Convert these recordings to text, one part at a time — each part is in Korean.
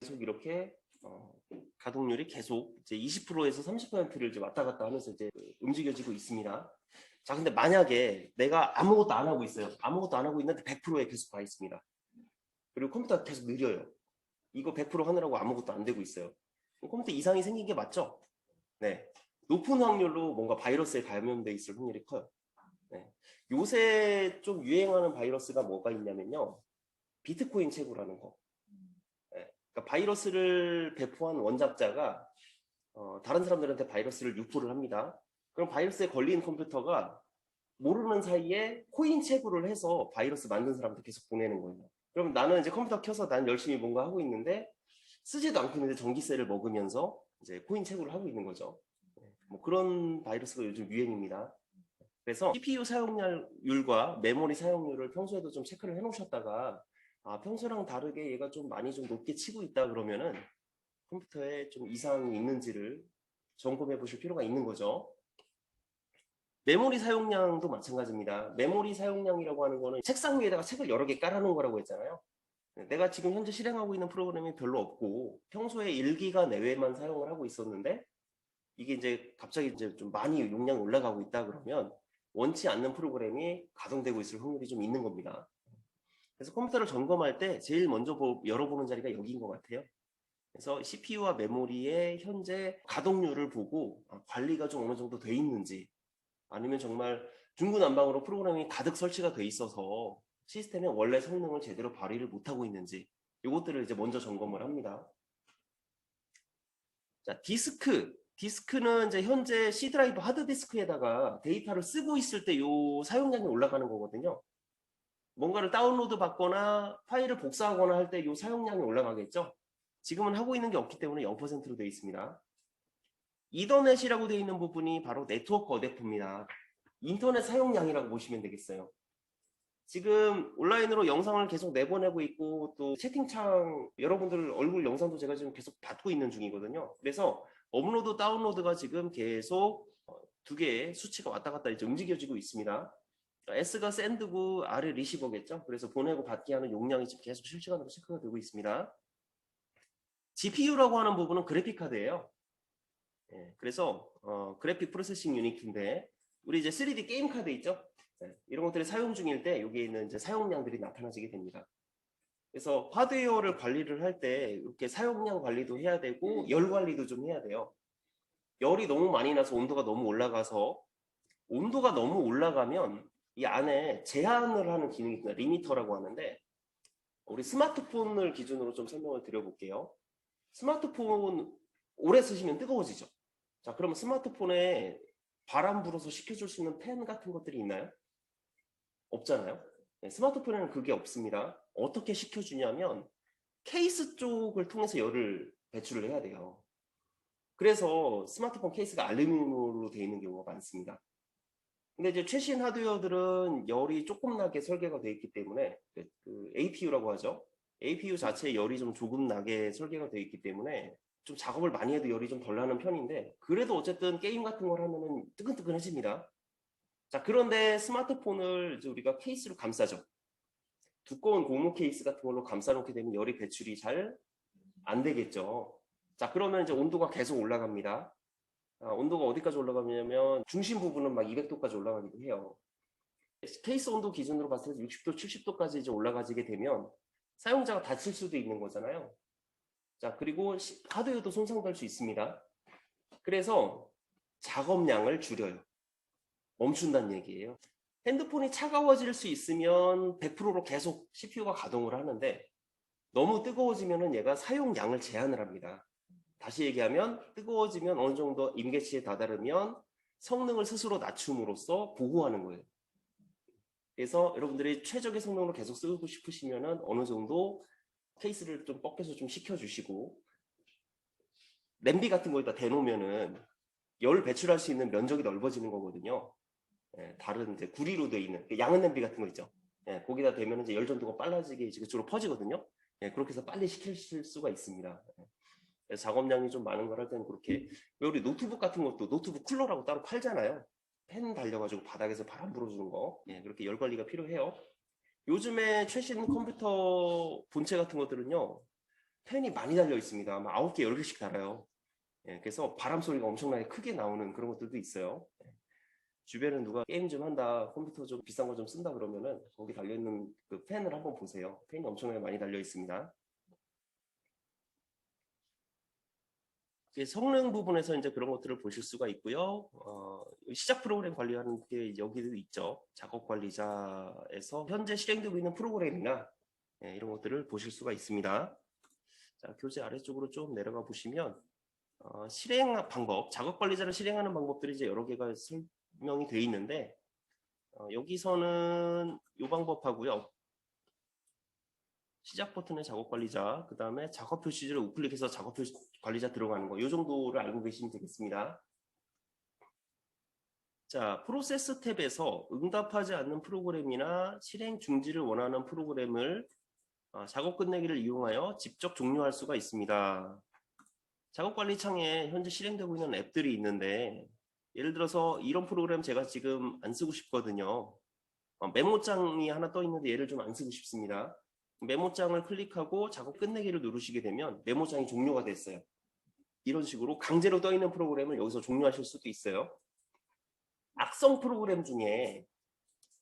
계속 이렇게 가동률이 계속 이제 20%에서 30%를 이제 왔다 갔다 하면서 이제 움직여지고 있습니다. 자, 근데 만약에 내가 아무것도 안 하고 있어요. 아무것도 안 하고 있는데 100%에 계속 가 있습니다. 그리고 컴퓨터가 계속 느려요. 이거 100% 하느라고 아무것도 안 되고 있어요. 컴퓨터 이상이 생긴 게 맞죠? 네. 높은 확률로 뭔가 바이러스에 감염돼 있을 확률이 커요. 네. 요새 좀 유행하는 바이러스가 뭐가 있냐면요. 비트코인 채굴하는 거. 네. 그러니까 바이러스를 배포한 원작자가 다른 사람들한테 바이러스를 유포를 합니다. 그럼 바이러스에 걸린 컴퓨터가 모르는 사이에 코인 채굴을 해서 바이러스 만든 사람한테 계속 보내는 거예요. 그럼 나는 이제 컴퓨터 켜서 난 열심히 뭔가 하고 있는데 쓰지도 않고 있는데 전기세를 먹으면서 이제 코인 채굴을 하고 있는 거죠. 뭐 그런 바이러스가 요즘 유행입니다. 그래서 CPU 사용률과 메모리 사용률을 평소에도 좀 체크를 해 놓으셨다가 평소랑 다르게 얘가 좀 많이 좀 높게 치고 있다 그러면은 컴퓨터에 좀 이상이 있는지를 점검해 보실 필요가 있는 거죠. 메모리 사용량도 마찬가지입니다. 메모리 사용량이라고 하는 거는 책상 위에다가 책을 여러 개 깔아놓은 거라고 했잖아요. 내가 지금 현재 실행하고 있는 프로그램이 별로 없고 평소에 1기가 내외만 사용을 하고 있었는데 이게 이제 갑자기 이제 좀 많이 용량이 올라가고 있다 그러면 원치 않는 프로그램이 가동되고 있을 확률이 좀 있는 겁니다. 그래서 컴퓨터를 점검할 때 제일 먼저 열어보는 자리가 여기인 것 같아요. 그래서 CPU와 메모리의 현재 가동률을 보고 관리가 좀 어느 정도 돼 있는지 아니면 정말 중구난방으로 프로그램이 가득 설치가 돼 있어서 시스템의 원래 성능을 제대로 발휘를 못하고 있는지 이것들을 이제 먼저 점검을 합니다. 자, 디스크는 이제 현재 C 드라이브 하드디스크에다가 데이터를 쓰고 있을 때 요 사용량이 올라가는 거거든요. 뭔가를 다운로드 받거나 파일을 복사하거나 할 때 요 사용량이 올라가겠죠. 지금은 하고 있는 게 없기 때문에 0%로 되어 있습니다. 이더넷이라고 되어 있는 부분이 바로 네트워크 어댑터입니다. 인터넷 사용량이라고 보시면 되겠어요. 지금 온라인으로 영상을 계속 내보내고 있고 또 채팅창 여러분들 얼굴 영상도 제가 지금 계속 받고 있는 중이거든요. 그래서 업로드 다운로드가 지금 계속 두 개의 수치가 왔다 갔다 이제 움직여지고 있습니다. S가 샌드고 R이 리시버겠죠. 그래서 보내고 받기 하는 용량이 지금 계속 실시간으로 체크가 되고 있습니다. GPU라고 하는 부분은 그래픽 카드예요. 그래서 그래픽 프로세싱 유닛인데 우리 이제 3D 게임 카드 있죠? 이런 것들이 사용 중일 때 여기에 있는 이제 사용량들이 나타나지게 됩니다. 그래서 하드웨어를 관리를 할 때 이렇게 사용량 관리도 해야 되고 열 관리도 좀 해야 돼요. 열이 너무 많이 나서 온도가 너무 올라가서 온도가 너무 올라가면 이 안에 제한을 하는 기능이 있습니다. 리미터라고 하는데 우리 스마트폰을 기준으로 좀 설명을 드려볼게요. 스마트폰 오래 쓰시면 뜨거워지죠. 자, 그러면 스마트폰에 바람 불어서 식혀줄 수 있는 팬 같은 것들이 있나요? 없잖아요. 네, 스마트폰에는 그게 없습니다. 어떻게 식혀주냐면 케이스 쪽을 통해서 열을 배출을 해야 돼요. 그래서 스마트폰 케이스가 알루미늄으로 되어 있는 경우가 많습니다. 근데 이제 최신 하드웨어들은 열이 조금 나게 설계가 되어 있기 때문에 그 APU라고 하죠. APU 자체에 열이 좀 조금 나게 설계가 되어 있기 때문에 좀 작업을 많이 해도 열이 좀 덜 나는 편인데 그래도 어쨌든 게임 같은 걸 하면은 뜨끈뜨끈해집니다. 자, 그런데 스마트폰을 이제 우리가 케이스로 감싸죠. 두꺼운 고무 케이스 같은 걸로 감싸놓게 되면 열이 배출이 잘 안 되겠죠. 자, 그러면 이제 온도가 계속 올라갑니다. 온도가 어디까지 올라가냐면 중심 부분은 막 200도까지 올라가기도 해요. 케이스 온도 기준으로 봤을 때 60도, 70도까지 이제 올라가지게 되면 사용자가 다칠 수도 있는 거잖아요. 자, 그리고 하드웨어도 손상될 수 있습니다. 그래서 작업량을 줄여요. 멈춘다는 얘기예요. 핸드폰이 차가워질 수 있으면 100%로 계속 CPU가 가동을 하는데 너무 뜨거워지면 얘가 사용량을 제한을 합니다. 다시 얘기하면 뜨거워지면 어느 정도 임계치에 다다르면 성능을 스스로 낮춤으로써 보호하는 거예요. 그래서 여러분들이 최적의 성능으로 계속 쓰고 싶으시면 어느 정도 케이스를 좀 벗겨서 좀 식혀주시고 냄비 같은 거에다 대놓으면은 열 배출할 수 있는 면적이 넓어지는 거거든요. 다른 이제 구리로 되어 있는 양은 냄비 같은 거 있죠. 거기다 대면 이제 열 전도가 빨라지게 그쪽으로 퍼지거든요. 그렇게 해서 빨리 식힐 수가 있습니다. 그래서 작업량이 좀 많은 걸 할 때는 그렇게 우리 노트북 같은 것도 노트북 쿨러라고 따로 팔잖아요. 팬 달려가지고 바닥에서 바람 불어주는 거 그렇게 열 관리가 필요해요. 요즘에 최신 컴퓨터 본체 같은 것들은요 팬이 많이 달려 있습니다. 아마 9개, 10개씩 달아요. 예, 그래서 바람 소리가 엄청나게 크게 나오는 그런 것들도 있어요. 주변에 누가 게임 좀 한다, 컴퓨터 좀 비싼 거 좀 쓴다 그러면은 거기 달려있는 그 팬을 한번 보세요. 팬이 엄청나게 많이 달려 있습니다. 성능 부분에서 이제 그런 것들을 보실 수가 있고요. 시작 프로그램 관리하는 게 여기도 있죠. 작업 관리자에서 현재 실행되고 있는 프로그램이나 이런 것들을 보실 수가 있습니다. 자, 교재 아래쪽으로 좀 내려가 보시면 실행 방법, 작업 관리자를 실행하는 방법들이 이제 여러 개가 설명이 되어 있는데 여기서는 이 방법하고요. 시작 버튼의 작업 관리자, 그 다음에 작업 표시를 우클릭해서 작업 표시 관리자 들어가는 거, 이 정도를 알고 계시면 되겠습니다. 자, 프로세스 탭에서 응답하지 않는 프로그램이나 실행 중지를 원하는 프로그램을 작업 끝내기를 이용하여 직접 종료할 수가 있습니다. 작업 관리 창에 현재 실행되고 있는 앱들이 있는데 예를 들어서 이런 프로그램 제가 지금 안 쓰고 싶거든요. 메모장이 하나 떠 있는데 얘를 좀 안 쓰고 싶습니다. 메모장을 클릭하고 작업 끝내기를 누르시게 되면 메모장이 종료가 됐어요. 이런 식으로 강제로 떠 있는 프로그램을 여기서 종료하실 수도 있어요. 악성 프로그램 중에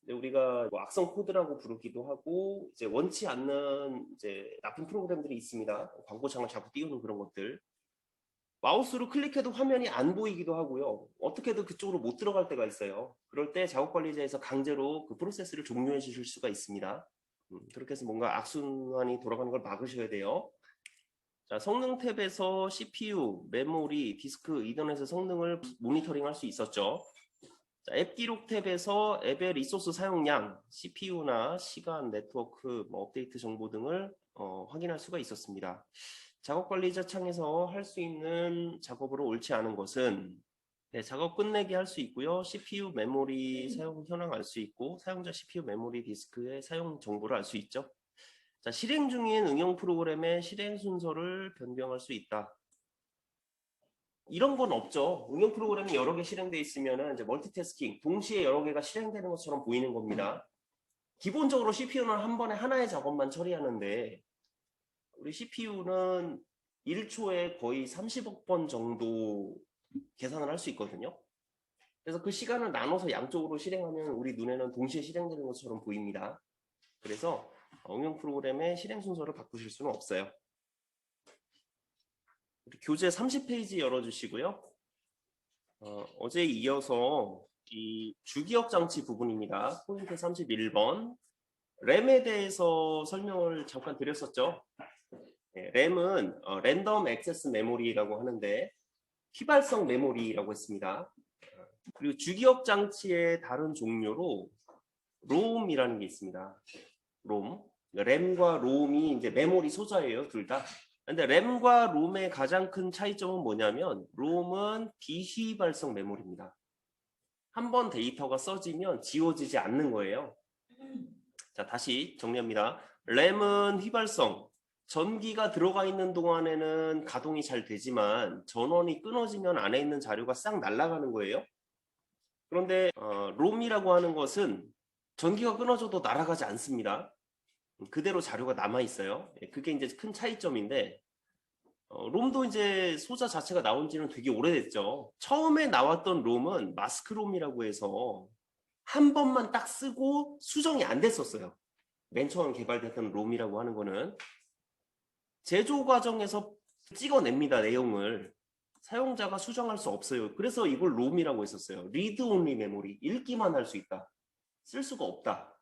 우리가 뭐 악성 코드라고 부르기도 하고 이제 원치 않는 이제 나쁜 프로그램들이 있습니다. 광고창을 자꾸 띄우는 그런 것들. 마우스로 클릭해도 화면이 안 보이기도 하고요. 어떻게든 그쪽으로 못 들어갈 때가 있어요. 그럴 때 작업관리자에서 강제로 그 프로세스를 종료해 주실 수가 있습니다. 그렇게 해서 뭔가 악순환이 돌아가는 걸 막으셔야 돼요. 자, 성능 탭에서 CPU, 메모리, 디스크, 이더넷의 성능을 모니터링 할 수 있었죠. 자, 앱 기록 탭에서 앱의 리소스 사용량, CPU나 시간, 네트워크, 업데이트 정보 등을 확인할 수가 있었습니다. 작업 관리자 창에서 할 수 있는 작업으로 옳지 않은 것은 작업 끝내기 할 수 있고요. CPU, 메모리 사용 현황 알 수 있고 사용자 CPU, 메모리, 디스크의 사용 정보를 알 수 있죠. 자, 실행 중인 응용 프로그램의 실행 순서를 변경할 수 있다. 이런 건 없죠. 응용 프로그램이 여러 개 실행되어 있으면 이제 멀티태스킹, 동시에 여러 개가 실행되는 것처럼 보이는 겁니다. 기본적으로 CPU는 한 번에 하나의 작업만 처리하는데 우리 CPU는 1초에 거의 30억 번 정도 계산을 할 수 있거든요. 그래서 그 시간을 나눠서 양쪽으로 실행하면 우리 눈에는 동시에 실행되는 것처럼 보입니다. 그래서 응용 프로그램의 실행 순서를 바꾸실 수는 없어요. 우리 교재 30페이지 열어주시고요. 어제에 이어서 이 주기억 장치 부분입니다. 포인트 31번. 램에 대해서 설명을 잠깐 드렸었죠. 램은 랜덤 액세스 메모리라고 하는데 휘발성 메모리라고 했습니다. 그리고 주기억 장치의 다른 종류로 롬이라는 게 있습니다. 롬. 램과 롬이 이제 메모리 소자예요, 둘 다. 근데 램과 롬의 가장 큰 차이점은 뭐냐면 롬은 비휘발성 메모리입니다. 한번 데이터가 써지면 지워지지 않는 거예요. 자, 다시 정리합니다. 램은 휘발성. 전기가 들어가 있는 동안에는 가동이 잘 되지만 전원이 끊어지면 안에 있는 자료가 싹 날아가는 거예요. 그런데 롬이라고 하는 것은 전기가 끊어져도 날아가지 않습니다. 그대로 자료가 남아 있어요. 그게 이제 큰 차이점인데 롬도 이제 소자 자체가 나온 지는 되게 오래됐죠. 처음에 나왔던 롬은 마스크롬이라고 해서 한 번만 딱 쓰고 수정이 안 됐었어요. 맨 처음 개발됐던 롬이라고 하는 거는 제조 과정에서 찍어냅니다. 내용을. 사용자가 수정할 수 없어요. 그래서 이걸 롬이라고 했었어요. 리드 온리 메모리. 읽기만 할 수 있다. 쓸 수가 없다.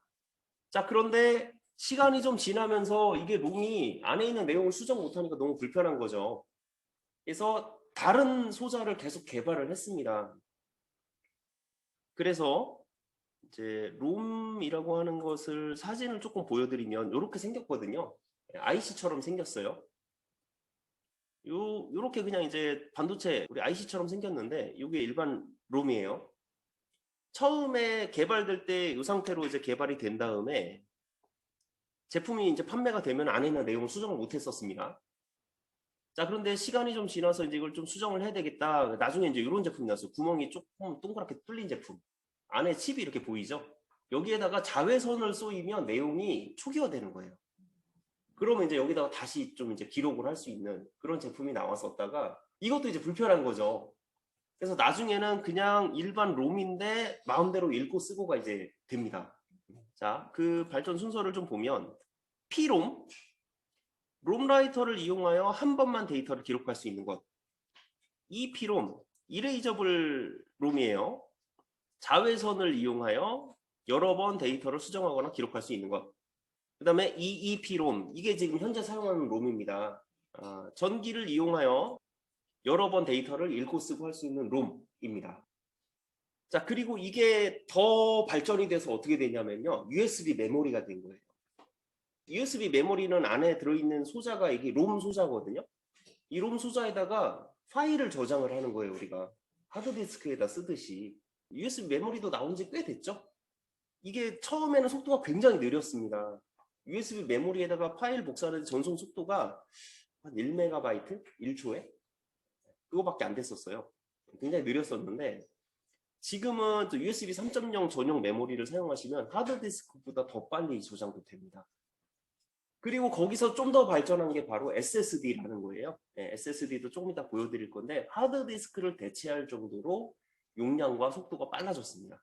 자, 그런데 시간이 좀 지나면서 이게 롬이 안에 있는 내용을 수정 못하니까 너무 불편한 거죠. 그래서 다른 소자를 계속 개발을 했습니다. 그래서 이제 롬이라고 하는 것을 사진을 조금 보여드리면 이렇게 생겼거든요. IC처럼 생겼어요. 요렇게 그냥 이제 반도체 우리 IC처럼 생겼는데 이게 일반 롬이에요. 처음에 개발될 때 이 상태로 이제 개발이 된 다음에 제품이 이제 판매가 되면 안에 있는 내용을 수정을 못 했었습니다. 자, 그런데 시간이 좀 지나서 이제 이걸 좀 수정을 해야 되겠다. 나중에 이제 이런 제품이 나왔어요. 구멍이 조금 동그랗게 뚫린 제품. 안에 칩이 이렇게 보이죠? 여기에다가 자외선을 쏘이면 내용이 초기화되는 거예요. 그러면 이제 여기다가 다시 좀 이제 기록을 할 수 있는 그런 제품이 나왔었다가 이것도 이제 불편한 거죠. 그래서 나중에는 그냥 일반 롬인데 마음대로 읽고 쓰고가 이제 됩니다. 자, 그 발전 순서를 좀 보면 P롬, 롬라이터를 이용하여 한 번만 데이터를 기록할 수 있는 것. EP롬, 이레이저블 롬이에요. 자외선을 이용하여 여러 번 데이터를 수정하거나 기록할 수 있는 것. 그 다음에 EEP롬, 이게 지금 현재 사용하는 롬입니다. 전기를 이용하여 여러 번 데이터를 읽고 쓰고 할 수 있는 롬입니다. 자, 그리고 이게 더 발전이 돼서 어떻게 되냐면요. USB 메모리가 된 거예요. USB 메모리는 안에 들어있는 소자가 이게 롬 소자거든요. 이 롬 소자에다가 파일을 저장을 하는 거예요, 우리가. 하드디스크에다 쓰듯이. USB 메모리도 나온 지 꽤 됐죠? 이게 처음에는 속도가 굉장히 느렸습니다. USB 메모리에다가 파일 복사하는 전송 속도가 한 1MB 1초에? 그거밖에 안 됐었어요. 굉장히 느렸었는데 지금은 또 USB 3.0 전용 메모리를 사용하시면 하드디스크보다 더 빨리 저장도 됩니다. 그리고 거기서 좀 더 발전한 게 바로 SSD라는 거예요. 네, SSD도 조금 이따 보여드릴 건데 하드디스크를 대체할 정도로 용량과 속도가 빨라졌습니다.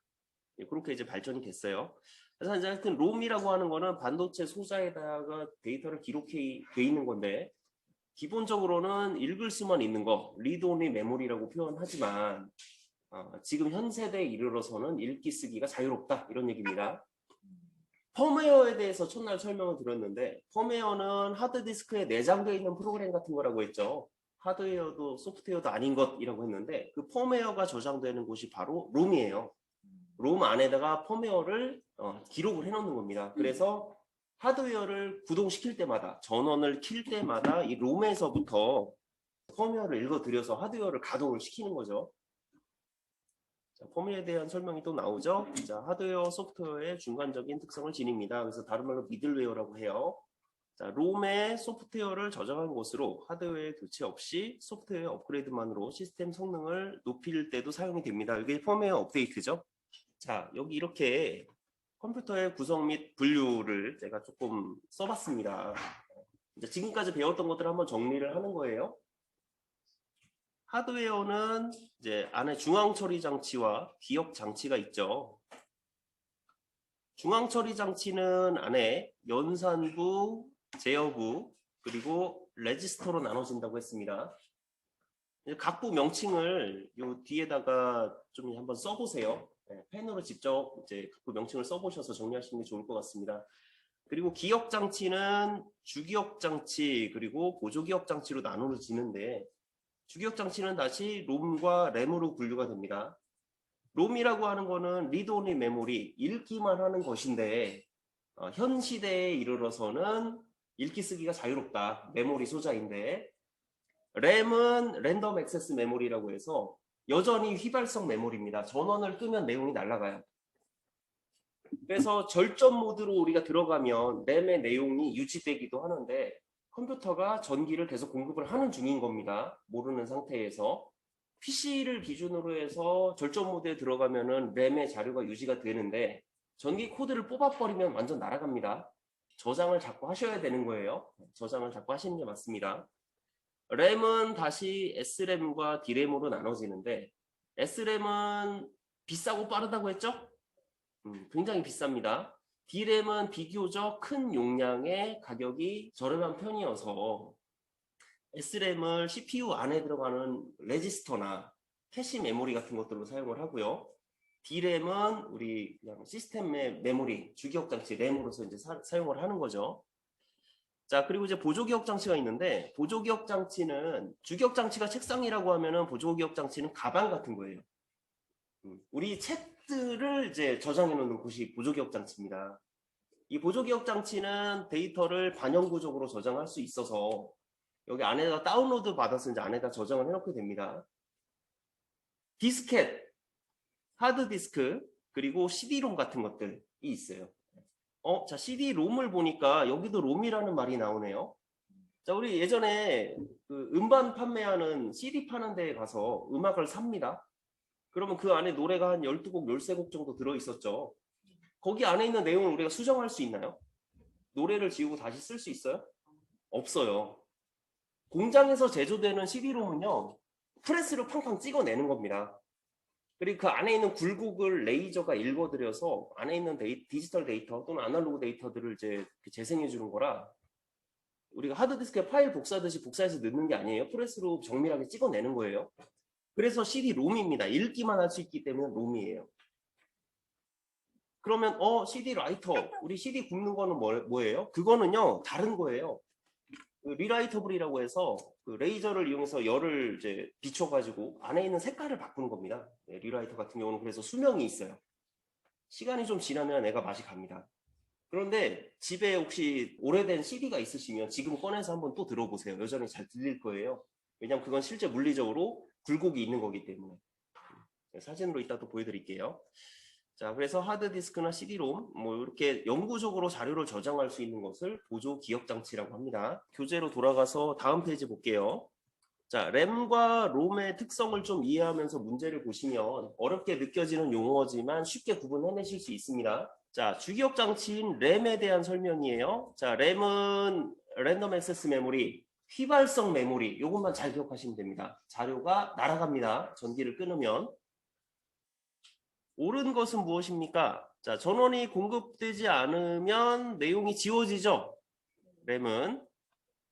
네, 그렇게 이제 발전이 됐어요. 그래서 이제 하여튼 롬이라고 하는 거는 반도체 소자에다가 데이터를 기록해 돼 있는 건데 기본적으로는 읽을 수만 있는 거, 리드 온리 메모리라고 표현하지만 지금 현 세대에 이르러서는 읽기 쓰기가 자유롭다 이런 얘기입니다. 펌웨어에 대해서 첫날 설명을 드렸는데 펌웨어는 하드디스크에 내장되어 있는 프로그램 같은 거라고 했죠. 하드웨어도 소프트웨어도 아닌 것이라고 했는데 그 펌웨어가 저장되는 곳이 바로 롬이에요. 롬 안에다가 펌웨어를 기록을 해놓는 겁니다. 그래서 하드웨어를 구동시킬 때마다 전원을 킬 때마다 이 롬에서부터 펌웨어를 읽어드려서 하드웨어를 가동을 시키는 거죠. 자, 펌웨어에 대한 설명이 또 나오죠. 자, 하드웨어, 소프트웨어의 중간적인 특성을 지닙니다. 그래서 다른 말로 미들웨어라고 해요. 자, 롬의 소프트웨어를 저장한 곳으로 하드웨어 교체 없이 소프트웨어 업그레이드만으로 시스템 성능을 높일 때도 사용이 됩니다. 이게 펌웨어 업데이트죠. 자, 여기 이렇게 컴퓨터의 구성 및 분류를 제가 조금 써봤습니다. 이제 지금까지 배웠던 것들을 한번 정리를 하는 거예요. 하드웨어는 이제 안에 중앙 처리 장치와 기억 장치가 있죠. 중앙 처리 장치는 안에 연산부, 제어부, 그리고 레지스터로 나눠진다고 했습니다. 각부 명칭을 요 뒤에다가 좀 한번 써보세요. 네, 펜으로 직접 이제 각부 명칭을 써보셔서 정리하시는 게 좋을 것 같습니다. 그리고 기억 장치는 주기억 장치 그리고 보조기억 장치로 나누어지는데 주기억 장치는 다시 롬과 램으로 분류가 됩니다. 롬이라고 하는 거는 리드 온리 메모리, 읽기만 하는 것인데 현 시대에 이르러서는 읽기 쓰기가 자유롭다. 메모리 소자인데 램은 랜덤 액세스 메모리라고 해서 여전히 휘발성 메모리입니다. 전원을 끄면 내용이 날아가요. 그래서 절전 모드로 우리가 들어가면 램의 내용이 유지되기도 하는데 컴퓨터가 전기를 계속 공급을 하는 중인 겁니다. 모르는 상태에서. PC를 기준으로 해서 절전 모드에 들어가면은 램의 자료가 유지가 되는데 전기 코드를 뽑아버리면 완전 날아갑니다. 저장을 자꾸 하셔야 되는 거예요. 저장을 자꾸 하시는 게 맞습니다. 램은 다시 SRAM과 DRAM으로 나눠지는데 SRAM은 비싸고 빠르다고 했죠? 굉장히 비쌉니다. DRAM은 비교적 큰 용량의 가격이 저렴한 편이어서 SRAM을 CPU 안에 들어가는 레지스터나 캐시 메모리 같은 것들로 사용을 하고요. DRAM은 우리 그냥 시스템의 메모리, 주기억 장치, 램으로서 이제 사용을 하는 거죠. 자, 그리고 이제 보조기억 장치가 있는데 보조기억 장치는 주기억 장치가 책상이라고 하면은 보조기억 장치는 가방 같은 거예요. 우리 책들을 이제 저장해 놓는 곳이 보조기억 장치입니다. 이 보조기억 장치는 데이터를 반영구적으로 저장할 수 있어서 여기 안에다 다운로드 받아서 이제 안에다 저장을 해놓게 됩니다. 디스켓, 하드디스크, 그리고 CD롬 같은 것들이 있어요. 자, CD롬을 보니까 여기도 롬이라는 말이 나오네요. 자, 우리 예전에 그 음반 판매하는 CD 파는 데에 가서 음악을 삽니다. 그러면 그 안에 노래가 한 12곡, 13곡 정도 들어있었죠. 거기 안에 있는 내용을 우리가 수정할 수 있나요? 노래를 지우고 다시 쓸 수 있어요? 없어요. 공장에서 제조되는 CD롬은요, 프레스로 팡팡 찍어내는 겁니다. 그리고 그 안에 있는 굴곡을 레이저가 읽어들여서 안에 있는 디지털 데이터 또는 아날로그 데이터들을 이제 재생해 주는 거라, 우리가 하드디스크에 파일 복사하듯이 복사해서 넣는 게 아니에요. 프레스로 정밀하게 찍어내는 거예요. 그래서 CD-롬입니다. 읽기만 할 수 있기 때문에 롬이에요. 그러면 CD 라이터, 우리 CD 굽는 거는 뭐예요? 그거는요, 다른 거예요. 그 리라이터블이라고 해서 그 레이저를 이용해서 열을 이제 비춰가지고 안에 있는 색깔을 바꾸는 겁니다. 네, 리라이터 같은 경우는 그래서 수명이 있어요. 시간이 좀 지나면 애가 맛이 갑니다. 그런데 집에 혹시 오래된 CD가 있으시면 지금 꺼내서 한번 또 들어보세요. 여전히 잘 들릴 거예요. 왜냐면 그건 실제 물리적으로 굴곡이 있는 거기 때문에. 사진으로 이따 또 보여드릴게요. 자, 그래서 하드디스크나 CD롬 뭐 이렇게 영구적으로 자료를 저장할 수 있는 것을 보조 기억 장치라고 합니다. 교재로 돌아가서 다음 페이지 볼게요. 자, 램과 롬의 특성을 좀 이해하면서 문제를 보시면 어렵게 느껴지는 용어지만 쉽게 구분해내실 수 있습니다. 자, 주기억 장치인 램에 대한 설명이에요. 자, 램은 랜덤 액세스 메모리, 휘발성 메모리, 이것만 잘 기억하시면 됩니다. 자료가 날아갑니다. 전기를 끊으면. 옳은 것은 무엇입니까? 자, 전원이 공급되지 않으면 내용이 지워지죠. 램은.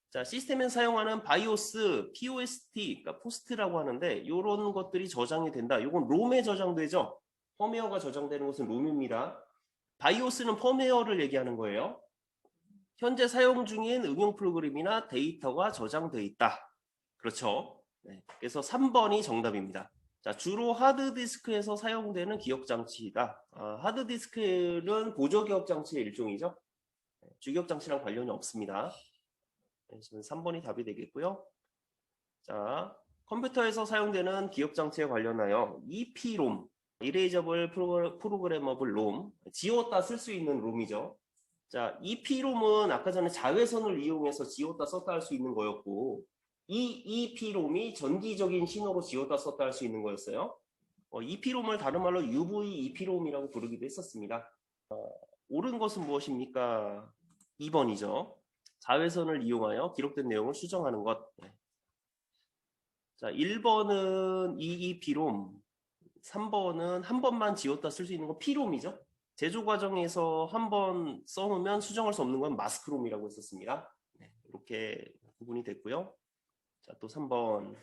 자, 시스템에 사용하는 바이오스, POST, 그러니까 포스트라고 하는데 이런 것들이 저장이 된다. 이건 롬에 저장되죠. 펌웨어가 저장되는 것은 롬입니다. 바이오스는 펌웨어를 얘기하는 거예요. 현재 사용 중인 응용 프로그램이나 데이터가 저장되어 있다. 그렇죠. 네, 그래서 3번이 정답입니다. 자, 주로 하드디스크에서 사용되는 기억장치이다. 하드디스크는 보조기억장치의 일종이죠. 주기억장치랑 관련이 없습니다. 네, 3번이 답이 되겠고요. 자, 컴퓨터에서 사용되는 기억장치에 관련하여 EP롬, Erasable Programmable ROM, 지웠다 쓸 수 있는 롬이죠. 자, EP롬은 아까 전에 자외선을 이용해서 지웠다 썼다 할 수 있는 거였고, 이 EP롬이 전기적인 신호로 지웠다 썼다 할 수 있는 거였어요. EP롬을 다른 말로 UV EP롬이라고 부르기도 했었습니다. 옳은 것은 무엇입니까? 2번이죠. 자외선을 이용하여 기록된 내용을 수정하는 것. 자, 1번은 EEP롬, 3번은 한 번만 지웠다 쓸 수 있는 건 P롬이죠. 제조 과정에서 한 번 써놓으면 수정할 수 없는 건 마스크롬이라고 했었습니다. 네, 이렇게 구분이 됐고요. 자, 또 3번.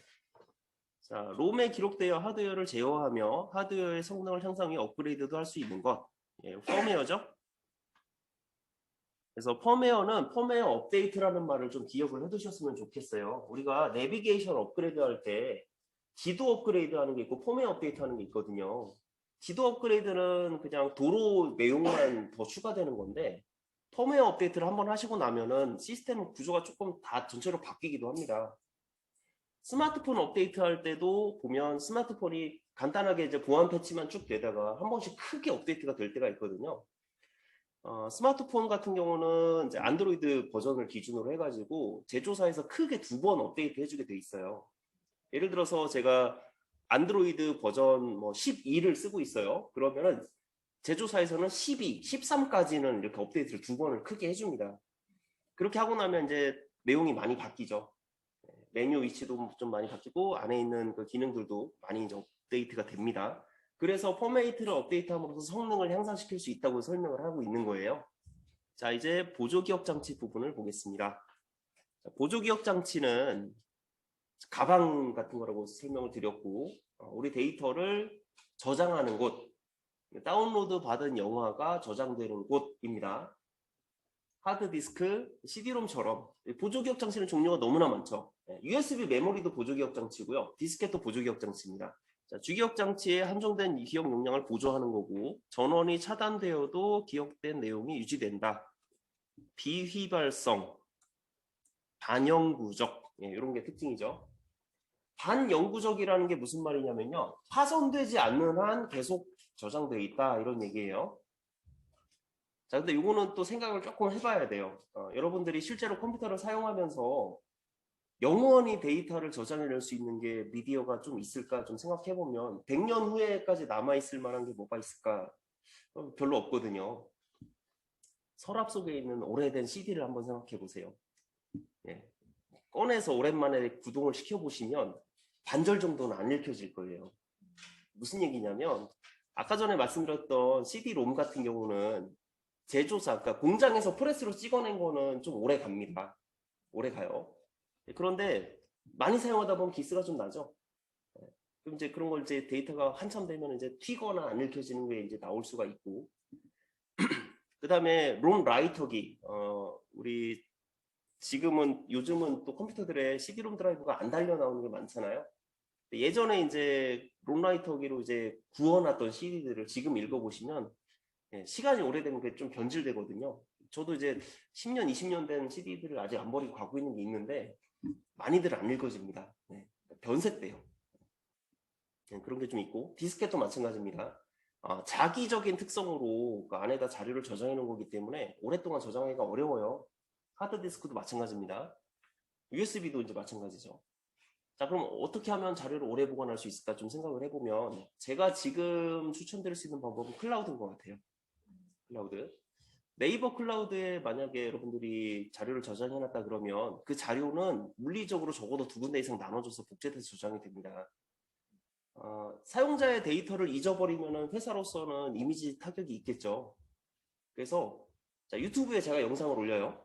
자, 롬에 기록되어 하드웨어를 제어하며 하드웨어의 성능을 향상해 업그레이드도 할 수 있는 것. 예, 펌웨어죠. 그래서 펌웨어는 펌웨어 업데이트라는 말을 좀 기억을 해두셨으면 좋겠어요. 우리가 내비게이션 업그레이드 할 때 지도 업그레이드 하는 게 있고 펌웨어 업데이트 하는 게 있거든요. 지도 업그레이드는 그냥 도로 내용만 더 추가되는 건데 펌웨어 업데이트를 한번 하시고 나면은 시스템 구조가 조금 다 전체로 바뀌기도 합니다. 스마트폰 업데이트 할 때도 보면 스마트폰이 간단하게 이제 보안 패치만 쭉 되다가 한 번씩 크게 업데이트가 될 때가 있거든요. 스마트폰 같은 경우는 이제 안드로이드 버전을 기준으로 해가지고 제조사에서 크게 2번 업데이트 해주게 돼 있어요. 예를 들어서 제가 안드로이드 버전 뭐 12를 쓰고 있어요. 그러면은 제조사에서는 12, 13까지는 이렇게 업데이트를 2번을 크게 해줍니다. 그렇게 하고 나면 이제 내용이 많이 바뀌죠. 메뉴 위치도 좀 많이 바뀌고 안에 있는 그 기능들도 많이 이제 업데이트가 됩니다. 그래서 포메이트를 업데이트함으로써 성능을 향상시킬 수 있다고 설명을 하고 있는 거예요. 자, 이제 보조기억장치 부분을 보겠습니다. 보조기억장치는 가방 같은 거라고 설명을 드렸고 우리 데이터를 저장하는 곳, 다운로드 받은 영화가 저장되는 곳입니다. 하드디스크, CD롬처럼 보조기억 장치는 종류가 너무나 많죠. USB 메모리도 보조기억 장치고요. 디스켓도 보조기억 장치입니다. 자, 주기억 장치의 한정된 기억 용량을 보조하는 거고 전원이 차단되어도 기억된 내용이 유지된다. 비휘발성, 반영구적, 이런 게 특징이죠. 반영구적이라는 게 무슨 말이냐면요. 파손되지 않는 한 계속 저장되어 있다 이런 얘기예요. 자, 근데 이거는 또 생각을 조금 해봐야 돼요. 여러분들이 실제로 컴퓨터를 사용하면서 영원히 데이터를 저장해낼 수 있는 게 미디어가 좀 있을까 좀 생각해보면 100년 후에까지 남아있을 만한 게 뭐가 있을까? 별로 없거든요. 서랍 속에 있는 오래된 CD를 한번 생각해보세요. 예. 꺼내서 오랜만에 구동을 시켜보시면 반절 정도는 안 읽혀질 거예요. 무슨 얘기냐면 아까 전에 말씀드렸던 CD-롬 같은 경우는 제조사, 그러니까 공장에서 프레스로 찍어낸 거는 좀 오래 갑니다. 오래 가요. 그런데 많이 사용하다 보면 기스가 좀 나죠. 그럼 이제 그런 걸 이제 데이터가 한참 되면 이제 튀거나 안 읽혀지는 게 이제 나올 수가 있고, 그 다음에 롬 라이터기, 우리 지금은 요즘은 또 컴퓨터들에 CD-롬 드라이브가 안 달려 나오는 게 많잖아요. 예전에 이제 롬 라이터기로 이제 구워놨던 CD들을 지금 읽어보시면 시간이 오래되면 그게 좀 변질되거든요. 저도 이제 10년, 20년 된 CD들을 아직 안 버리고 갖고 있는 게 있는데 많이들 안 읽어집니다. 변색돼요. 그런 게 좀 있고 디스켓도 마찬가지입니다. 자기적인 특성으로 그 안에다 자료를 저장해 놓은 거기 때문에 오랫동안 저장하기가 어려워요. 하드디스크도 마찬가지입니다. USB도 이제 마찬가지죠. 자, 그럼 어떻게 하면 자료를 오래 보관할 수 있을까 좀 생각을 해보면 제가 지금 추천드릴 수 있는 방법은 클라우드인 것 같아요. 클라우드. 네이버 클라우드에 만약에 여러분들이 자료를 저장해놨다 그러면 그 자료는 물리적으로 적어도 2군데 이상 나눠져서 복제돼서 저장이 됩니다. 사용자의 데이터를 잊어버리면 회사로서는 이미지 타격이 있겠죠. 그래서 자, 유튜브에 제가 영상을 올려요.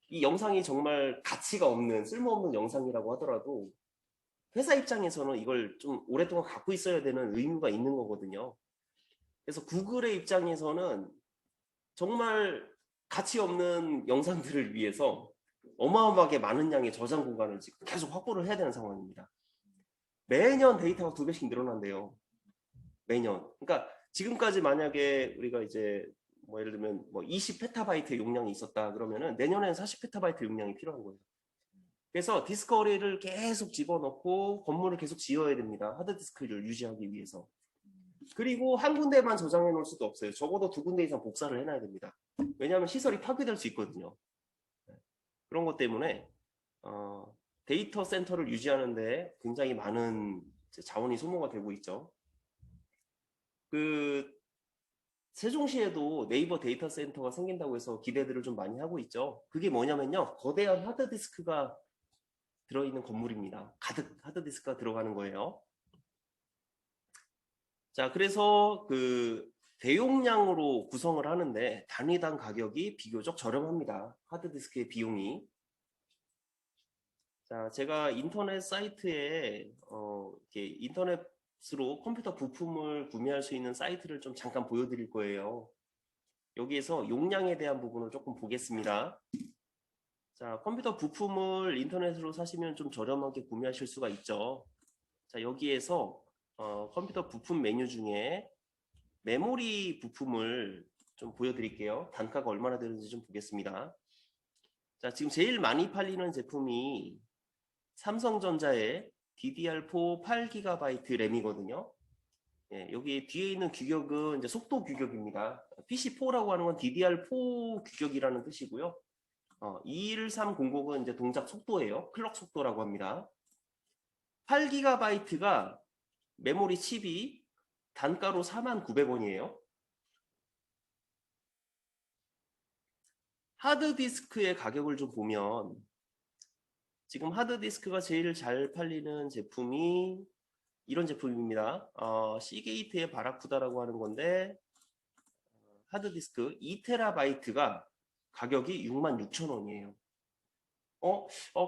이 영상이 정말 가치가 없는 쓸모없는 영상이라고 하더라도 회사 입장에서는 이걸 좀 오랫동안 갖고 있어야 되는 의무가 있는 거거든요. 그래서 구글의 입장에서는 정말 가치 없는 영상들을 위해서 어마어마하게 많은 양의 저장 공간을 지금 계속 확보를 해야 되는 상황입니다. 매년 데이터가 2배씩 늘어난대요. 매년. 그러니까 지금까지 만약에 우리가 이제 뭐 예를 들면 뭐 20페타바이트 용량이 있었다 그러면은 내년에는 40페타바이트 용량이 필요한 거예요. 그래서 디스커버리를 계속 집어넣고 건물을 계속 지어야 됩니다. 하드디스크를 유지하기 위해서. 그리고 한 군데만 저장해 놓을 수도 없어요. 적어도 2군데 이상 복사를 해놔야 됩니다. 왜냐하면 시설이 파괴될 수 있거든요. 그런 것 때문에 데이터 센터를 유지하는데 굉장히 많은 자원이 소모가 되고 있죠. 그 세종시에도 네이버 데이터 센터가 생긴다고 해서 기대들을 좀 많이 하고 있죠. 그게 뭐냐면요. 거대한 하드디스크가 들어있는 건물입니다. 가득 하드디스크가 들어가는 거예요. 자, 그래서 그 대용량으로 구성을 하는데 단위당 가격이 비교적 저렴합니다. 하드디스크의 비용이. 자, 제가 인터넷 사이트에 이렇게 인터넷으로 컴퓨터 부품을 구매할 수 있는 사이트를 좀 잠깐 보여드릴 거예요. 여기에서 용량에 대한 부분을 조금 보겠습니다. 자, 컴퓨터 부품을 인터넷으로 사시면 좀 저렴하게 구매하실 수가 있죠. 자, 여기에서 컴퓨터 부품 메뉴 중에 메모리 부품을 좀 보여드릴게요. 단가가 얼마나 되는지 좀 보겠습니다. 자, 지금 제일 많이 팔리는 제품이 삼성전자의 DDR4 8GB 램이거든요. 예, 여기 뒤에 있는 규격은 이제 속도 규격입니다. PC4라고 하는 건 DDR4 규격이라는 뜻이고요. 21300은 이제 동작 속도예요. 클럭 속도라고 합니다. 8GB가 메모리 칩이 단가로 49,000원이에요. 하드디스크의 가격을 좀 보면 지금 하드디스크가 제일 잘 팔리는 제품이 이런 제품입니다. 시게이트의 바라쿠다라고 하는 건데 하드디스크 2TB가 가격이 66,000원이에요.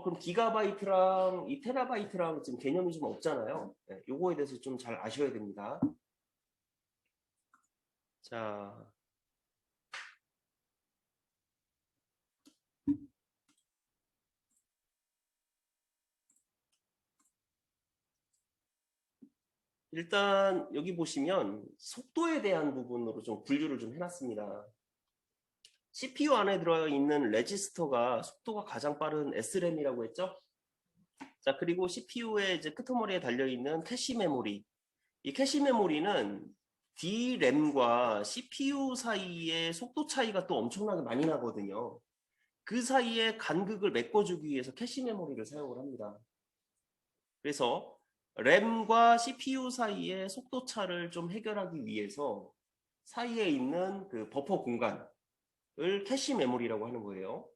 그럼 기가바이트랑 2TB랑 지금 개념이 좀 없잖아요. 네, 요거에 대해서 좀 잘 아셔야 됩니다. 자, 일단 여기 보시면 속도에 대한 부분으로 좀 분류를 좀 해놨습니다. CPU 안에 들어있는 레지스터가 속도가 가장 빠른 SRAM이라고 했죠? 자, 그리고 CPU의 이제 끄트머리에 달려있는 캐시 메모리. 이 캐시 메모리는 D램과 CPU 사이의 속도 차이가 또 엄청나게 많이 나거든요. 그 사이에 간극을 메꿔주기 위해서 캐시 메모리를 사용을 합니다. 그래서 램과 CPU 사이의 속도 차를 좀 해결하기 위해서 사이에 있는 그 버퍼 공간을 캐시 메모리라고 하는 거예요.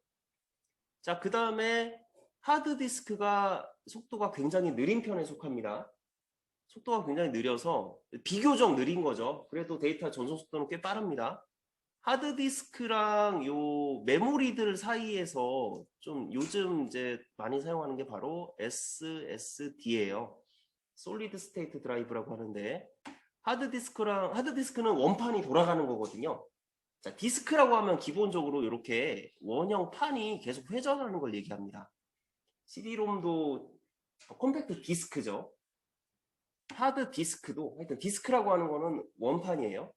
자, 그 다음에 하드디스크가 속도가 굉장히 느린 편에 속합니다. 속도가 굉장히 느려서 비교적 느린 거죠. 그래도 데이터 전송 속도는 꽤 빠릅니다. 하드디스크랑 요 메모리들 사이에서 좀 요즘 이제 많이 사용하는 게 바로 SSD예요. 솔리드 스테이트 드라이브라고 하는데 하드디스크는 원판이 돌아가는 거거든요. 자, 디스크라고 하면 기본적으로 이렇게 원형 판이 계속 회전하는 걸 얘기합니다. CD롬도 컴팩트 디스크죠. 하드 디스크도 하여튼 디스크라고 하는 거는 원판이에요.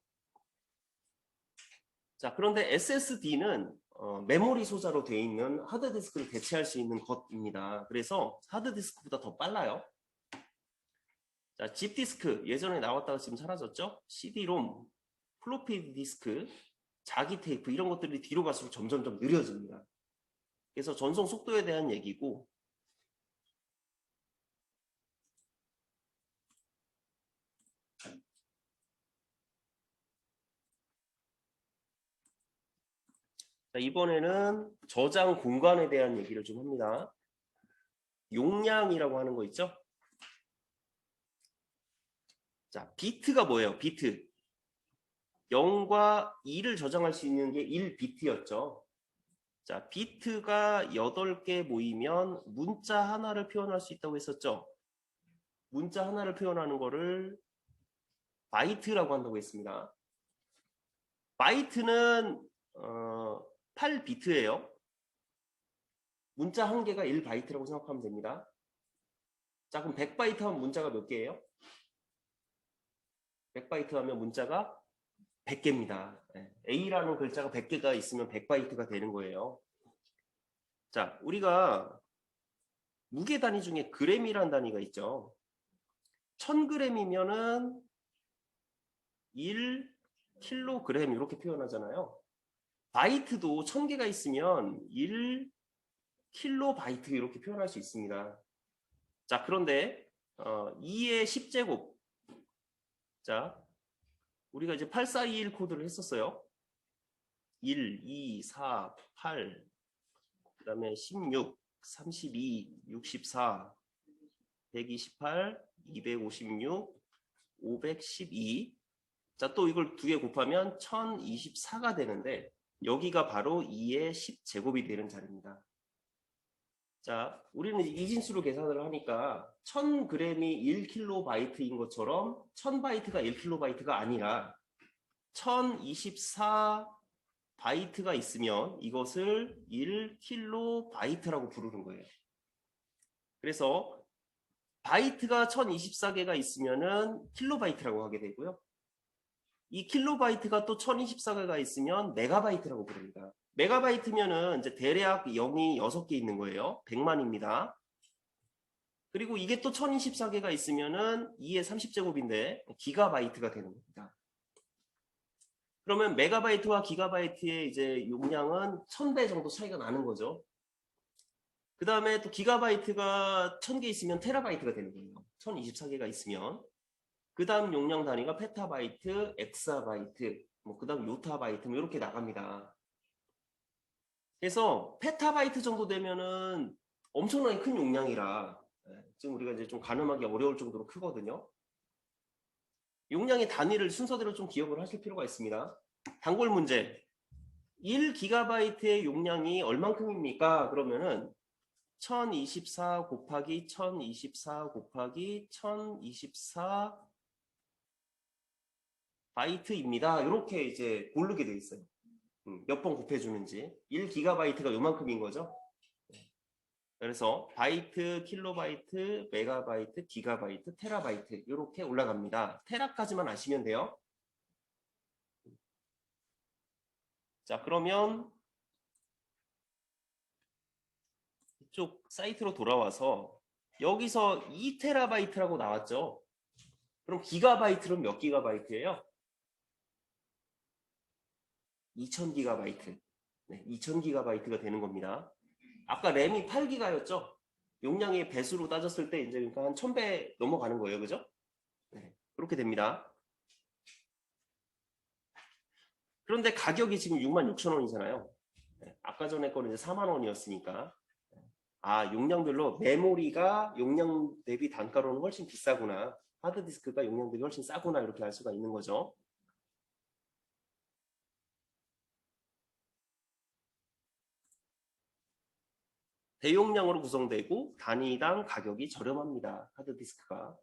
자, 그런데 SSD는 메모리 소자로 되어 있는 하드디스크를 대체할 수 있는 것입니다. 그래서 하드디스크보다 더 빨라요. 자, 집디스크 예전에 나왔다가 지금 사라졌죠? CD롬, 플로피 디스크, 자기 테이프 이런 것들이 뒤로 갈수록 점점점 느려집니다. 그래서 전송 속도에 대한 얘기고, 자, 이번에는 저장 공간에 대한 얘기를 좀 합니다. 용량이라고 하는 거 있죠? 자, 비트가 뭐예요? 비트. 0과 2를 저장할 수 있는 게 1비트였죠. 자, 비트가 8개 모이면 문자 하나를 표현할 수 있다고 했었죠. 문자 하나를 표현하는 거를 바이트라고 한다고 했습니다. 바이트는 8비트예요. 문자 한 개가 1바이트라고 생각하면 됩니다. 자, 그럼 100바이트 하면 문자가 몇 개예요? 100바이트 하면 문자가 100개입니다. A라는 글자가 100개가 있으면 100바이트가 되는 거예요. 자, 우리가 무게 단위 중에 그램이라는 단위가 있죠. 1000g이면은 1kg 이렇게 표현하잖아요. 바이트도 1000개가 있으면 1kB 이렇게 표현할 수 있습니다. 자, 그런데 2의 10제곱. 자, 우리가 이제 8421 코드를 했었어요. 1, 2, 4, 8, 그 다음에 16, 32, 64, 128, 256, 512. 자, 또 이걸 두 개 곱하면 1024가 되는데 여기가 바로 2의 10제곱이 되는 자리입니다. 자, 우리는 이 진수로 계산을 하니까 1000g이 1kB인 것처럼 1000바이트가 1kB가 아니라 1024바이트가 있으면 이것을 1kB라고 부르는 거예요. 그래서 바이트가 1024개가 있으면은 킬로바이트라고 하게 되고요. 이 킬로바이트가 또 1024개가 있으면 메가바이트라고 부릅니다. 메가바이트면은 이제 대략 0이 6개 있는 거예요. 100만입니다. 그리고 이게 또 1024개가 있으면은 2의 30제곱인데 기가바이트가 되는 겁니다. 그러면 메가바이트와 기가바이트의 이제 용량은 1000배 정도 차이가 나는 거죠. 그 다음에 또 기가바이트가 1000개 있으면 테라바이트가 되는 거예요. 1024개가 있으면. 그 다음 용량 단위가 페타바이트, 엑사바이트, 그 다음 요타바이트 이렇게 나갑니다. 그래서 페타바이트 정도 되면은 엄청나게 큰 용량이라 지금 우리가 이제 좀 가늠하기 어려울 정도로 크거든요. 용량의 단위를 순서대로 좀 기억을 하실 필요가 있습니다. 단골 문제. 1GB의 용량이 얼만큼입니까? 그러면은 1024 곱하기 1024 곱하기 1024 바이트입니다. 이렇게 이제 고르게 돼 있어요. 몇 번 곱해주는지. 1GB가 요만큼인 거죠. 그래서 바이트, 킬로바이트, 메가바이트, 기가바이트, 테라바이트 이렇게 올라갑니다. 테라까지만 아시면 돼요. 자, 그러면 이쪽 사이트로 돌아와서 여기서 2테라바이트라고 나왔죠. 그럼 기가바이트는 몇 기가바이트예요? 2000기가바이트. 네, 2000기가바이트가 되는 겁니다. 아까 램이 8기가였죠? 용량의 배수로 따졌을 때 이제 그러니까 한 1000배 넘어가는 거예요. 그죠? 네, 그렇게 됩니다. 그런데 가격이 지금 66,000원이잖아요. 네, 아까 전에 거는 이제 4만 원이었으니까 용량별로 메모리가 용량 대비 단가로는 훨씬 비싸구나. 하드디스크가 용량 대비 훨씬 싸구나. 이렇게 알 수가 있는 거죠. 대용량으로 구성되고 단위당 가격이 저렴합니다. 하드디스크가.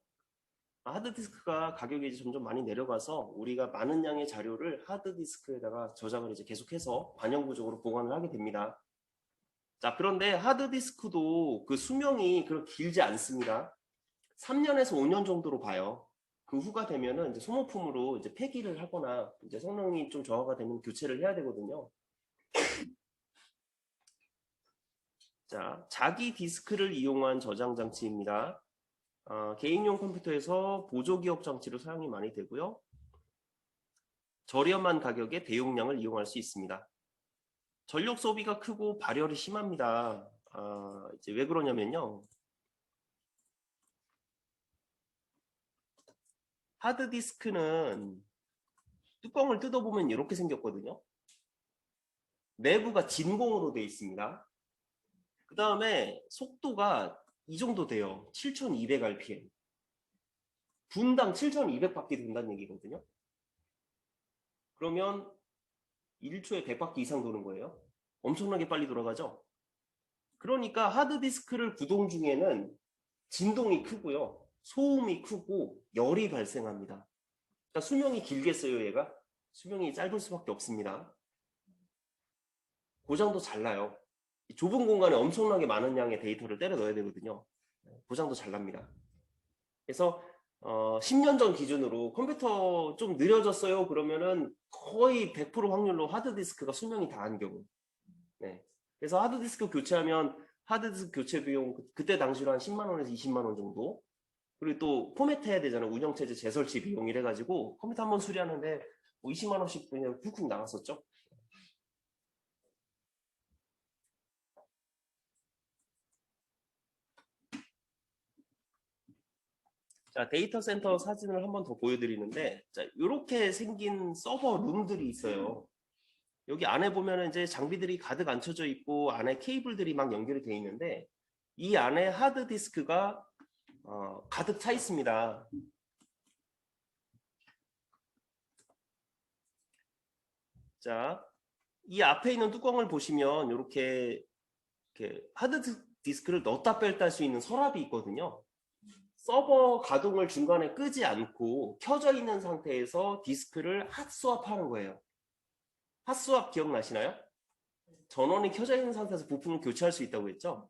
하드디스크가 가격이 이제 점점 많이 내려가서 우리가 많은 양의 자료를 하드디스크에다가 저장을 이제 계속해서 반영구적으로 보관을 하게 됩니다. 자, 그런데 하드디스크도 그 수명이 그렇게 길지 않습니다. 3년에서 5년 정도로 봐요. 그 후가 되면은 이제 소모품으로 이제 폐기를 하거나 이제 성능이 좀 저하가 되면 교체를 해야 되거든요. 자, 자기 디스크를 이용한 저장 장치입니다. 개인용 컴퓨터에서 보조기억 장치로 사용이 많이 되고요. 저렴한 가격에 대용량을 이용할 수 있습니다. 전력 소비가 크고 발열이 심합니다. 이제 왜 그러냐면요. 하드디스크는 뚜껑을 뜯어보면 이렇게 생겼거든요. 내부가 진공으로 되어 있습니다. 그 다음에 속도가 이 정도 돼요. 7200rpm. 분당 7200바퀴 돈다는 얘기거든요. 그러면 1초에 100바퀴 이상 도는 거예요. 엄청나게 빨리 돌아가죠. 그러니까 하드디스크를 구동 중에는 진동이 크고요. 소음이 크고 열이 발생합니다. 그러니까 수명이 길겠어요, 얘가? 수명이 짧을 수밖에 없습니다. 고장도 잘 나요. 좁은 공간에 엄청나게 많은 양의 데이터를 때려 넣어야 되거든요. 고장도 잘 납니다. 그래서 10년 전 기준으로 컴퓨터 좀 느려졌어요. 그러면은 거의 100% 확률로 하드디스크가 수명이 다한 경우. 네. 그래서 하드디스크 교체하면 하드디스크 교체 비용 그때 당시로 한 10만 원에서 20만 원 정도. 그리고 또 포맷해야 되잖아요. 운영체제 재설치 비용 이래가지고 컴퓨터 한번 수리하는데 뭐 20만 원씩 그냥 훅훅 나갔었죠. 자, 데이터 센터 사진을 한번 더 보여드리는데, 자, 이렇게 생긴 서버 룸들이 있어요. 여기 안에 보면 이제 장비들이 가득 앉혀져 있고 안에 케이블들이 막 연결이 돼 있는데 이 안에 하드디스크가 가득 차 있습니다. 자, 이 앞에 있는 뚜껑을 보시면 이렇게 하드디스크를 넣었다 뺄다 할 수 있는 서랍이 있거든요. 서버 가동을 중간에 끄지 않고 켜져 있는 상태에서 디스크를 핫스왑하는 거예요. 핫스왑 기억나시나요? 전원이 켜져 있는 상태에서 부품을 교체할 수 있다고 했죠?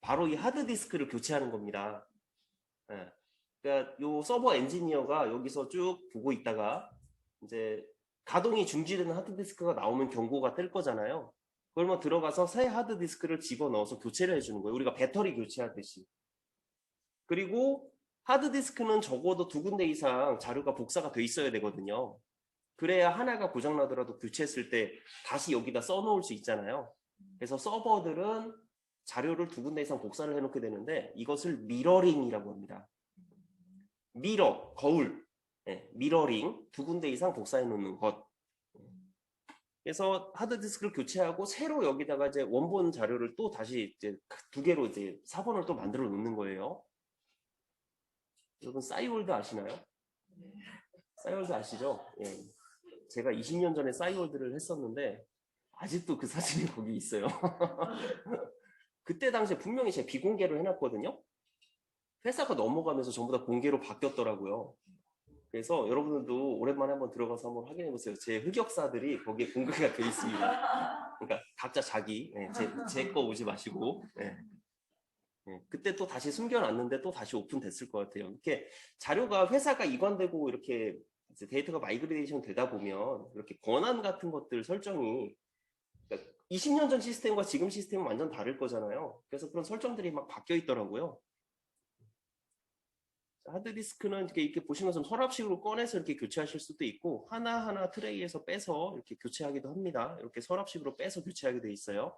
바로 이 하드디스크를 교체하는 겁니다. 네. 그러니까 요 서버 엔지니어가 여기서 쭉 보고 있다가 이제 가동이 중지되는 하드디스크가 나오면 경고가 뜰 거잖아요. 그러면 들어가서 새 하드디스크를 집어넣어서 교체를 해주는 거예요. 우리가 배터리 교체하듯이. 그리고 하드디스크는 적어도 2군데 이상 자료가 복사가 돼 있어야 되거든요. 그래야 하나가 고장나더라도 교체했을 때 다시 여기다 써놓을 수 있잖아요. 그래서 서버들은 자료를 2군데 이상 복사를 해놓게 되는데 이것을 미러링이라고 합니다. 미러, 거울, 네, 미러링 2군데 이상 복사해 놓는 것. 그래서 하드디스크를 교체하고 새로 여기다가 이제 원본 자료를 또 다시 이제 2개로 이제 사본을 또 만들어 놓는 거예요. 여러분 싸이월드 아시나요? 싸이월드 아시죠? 예. 제가 20년 전에 싸이월드를 했었는데 아직도 그 사진이 거기 있어요. 그때 당시에 분명히 제가 비공개로 해놨거든요. 회사가 넘어가면서 전부 다 공개로 바뀌었더라고요. 그래서 여러분들도 오랜만에 한번 들어가서 한번 확인해 보세요. 제 흑역사들이 거기에 공개가 되어 있습니다. 그러니까 각자 자기, 제 거 오지 마시고. 네. 그때 또 다시 숨겨놨는데 또 다시 오픈됐을 것 같아요. 이렇게 자료가 회사가 이관되고 이렇게 이제 데이터가 마이그레이션 되다 보면 이렇게 권한 같은 것들 설정이 그러니까 20년 전 시스템과 지금 시스템은 완전 다를 거잖아요. 그래서 그런 설정들이 막 바뀌어 있더라고요. 하드디스크는 이렇게 보시는 것처럼 서랍식으로 꺼내서 이렇게 교체하실 수도 있고 하나하나 트레이에서 빼서 이렇게 교체하기도 합니다. 이렇게 서랍식으로 빼서 교체하게 돼 있어요.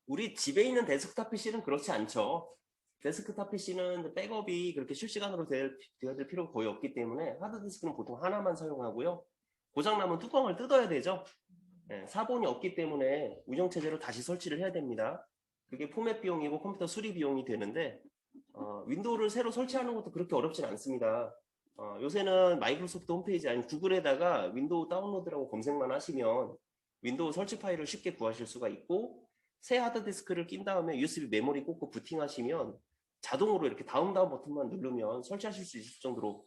우리 집에 있는 데스크탑 PC는 그렇지 않죠. 데스크탑 PC는 백업이 그렇게 실시간으로 되어야 될 필요가 거의 없기 때문에 하드디스크는 보통 하나만 사용하고요. 고장나면 뚜껑을 뜯어야 되죠. 네, 사본이 없기 때문에 운영체제로 다시 설치를 해야 됩니다. 그게 포맷 비용이고 컴퓨터 수리 비용이 되는데 윈도우를 새로 설치하는 것도 그렇게 어렵진 않습니다. 요새는 마이크로소프트 홈페이지 아니면 구글에다가 윈도우 다운로드라고 검색만 하시면 윈도우 설치 파일을 쉽게 구하실 수가 있고 새 하드디스크를 낀 다음에 USB 메모리 꽂고 부팅하시면 자동으로 이렇게 다운 버튼만 누르면 설치하실 수 있을 정도로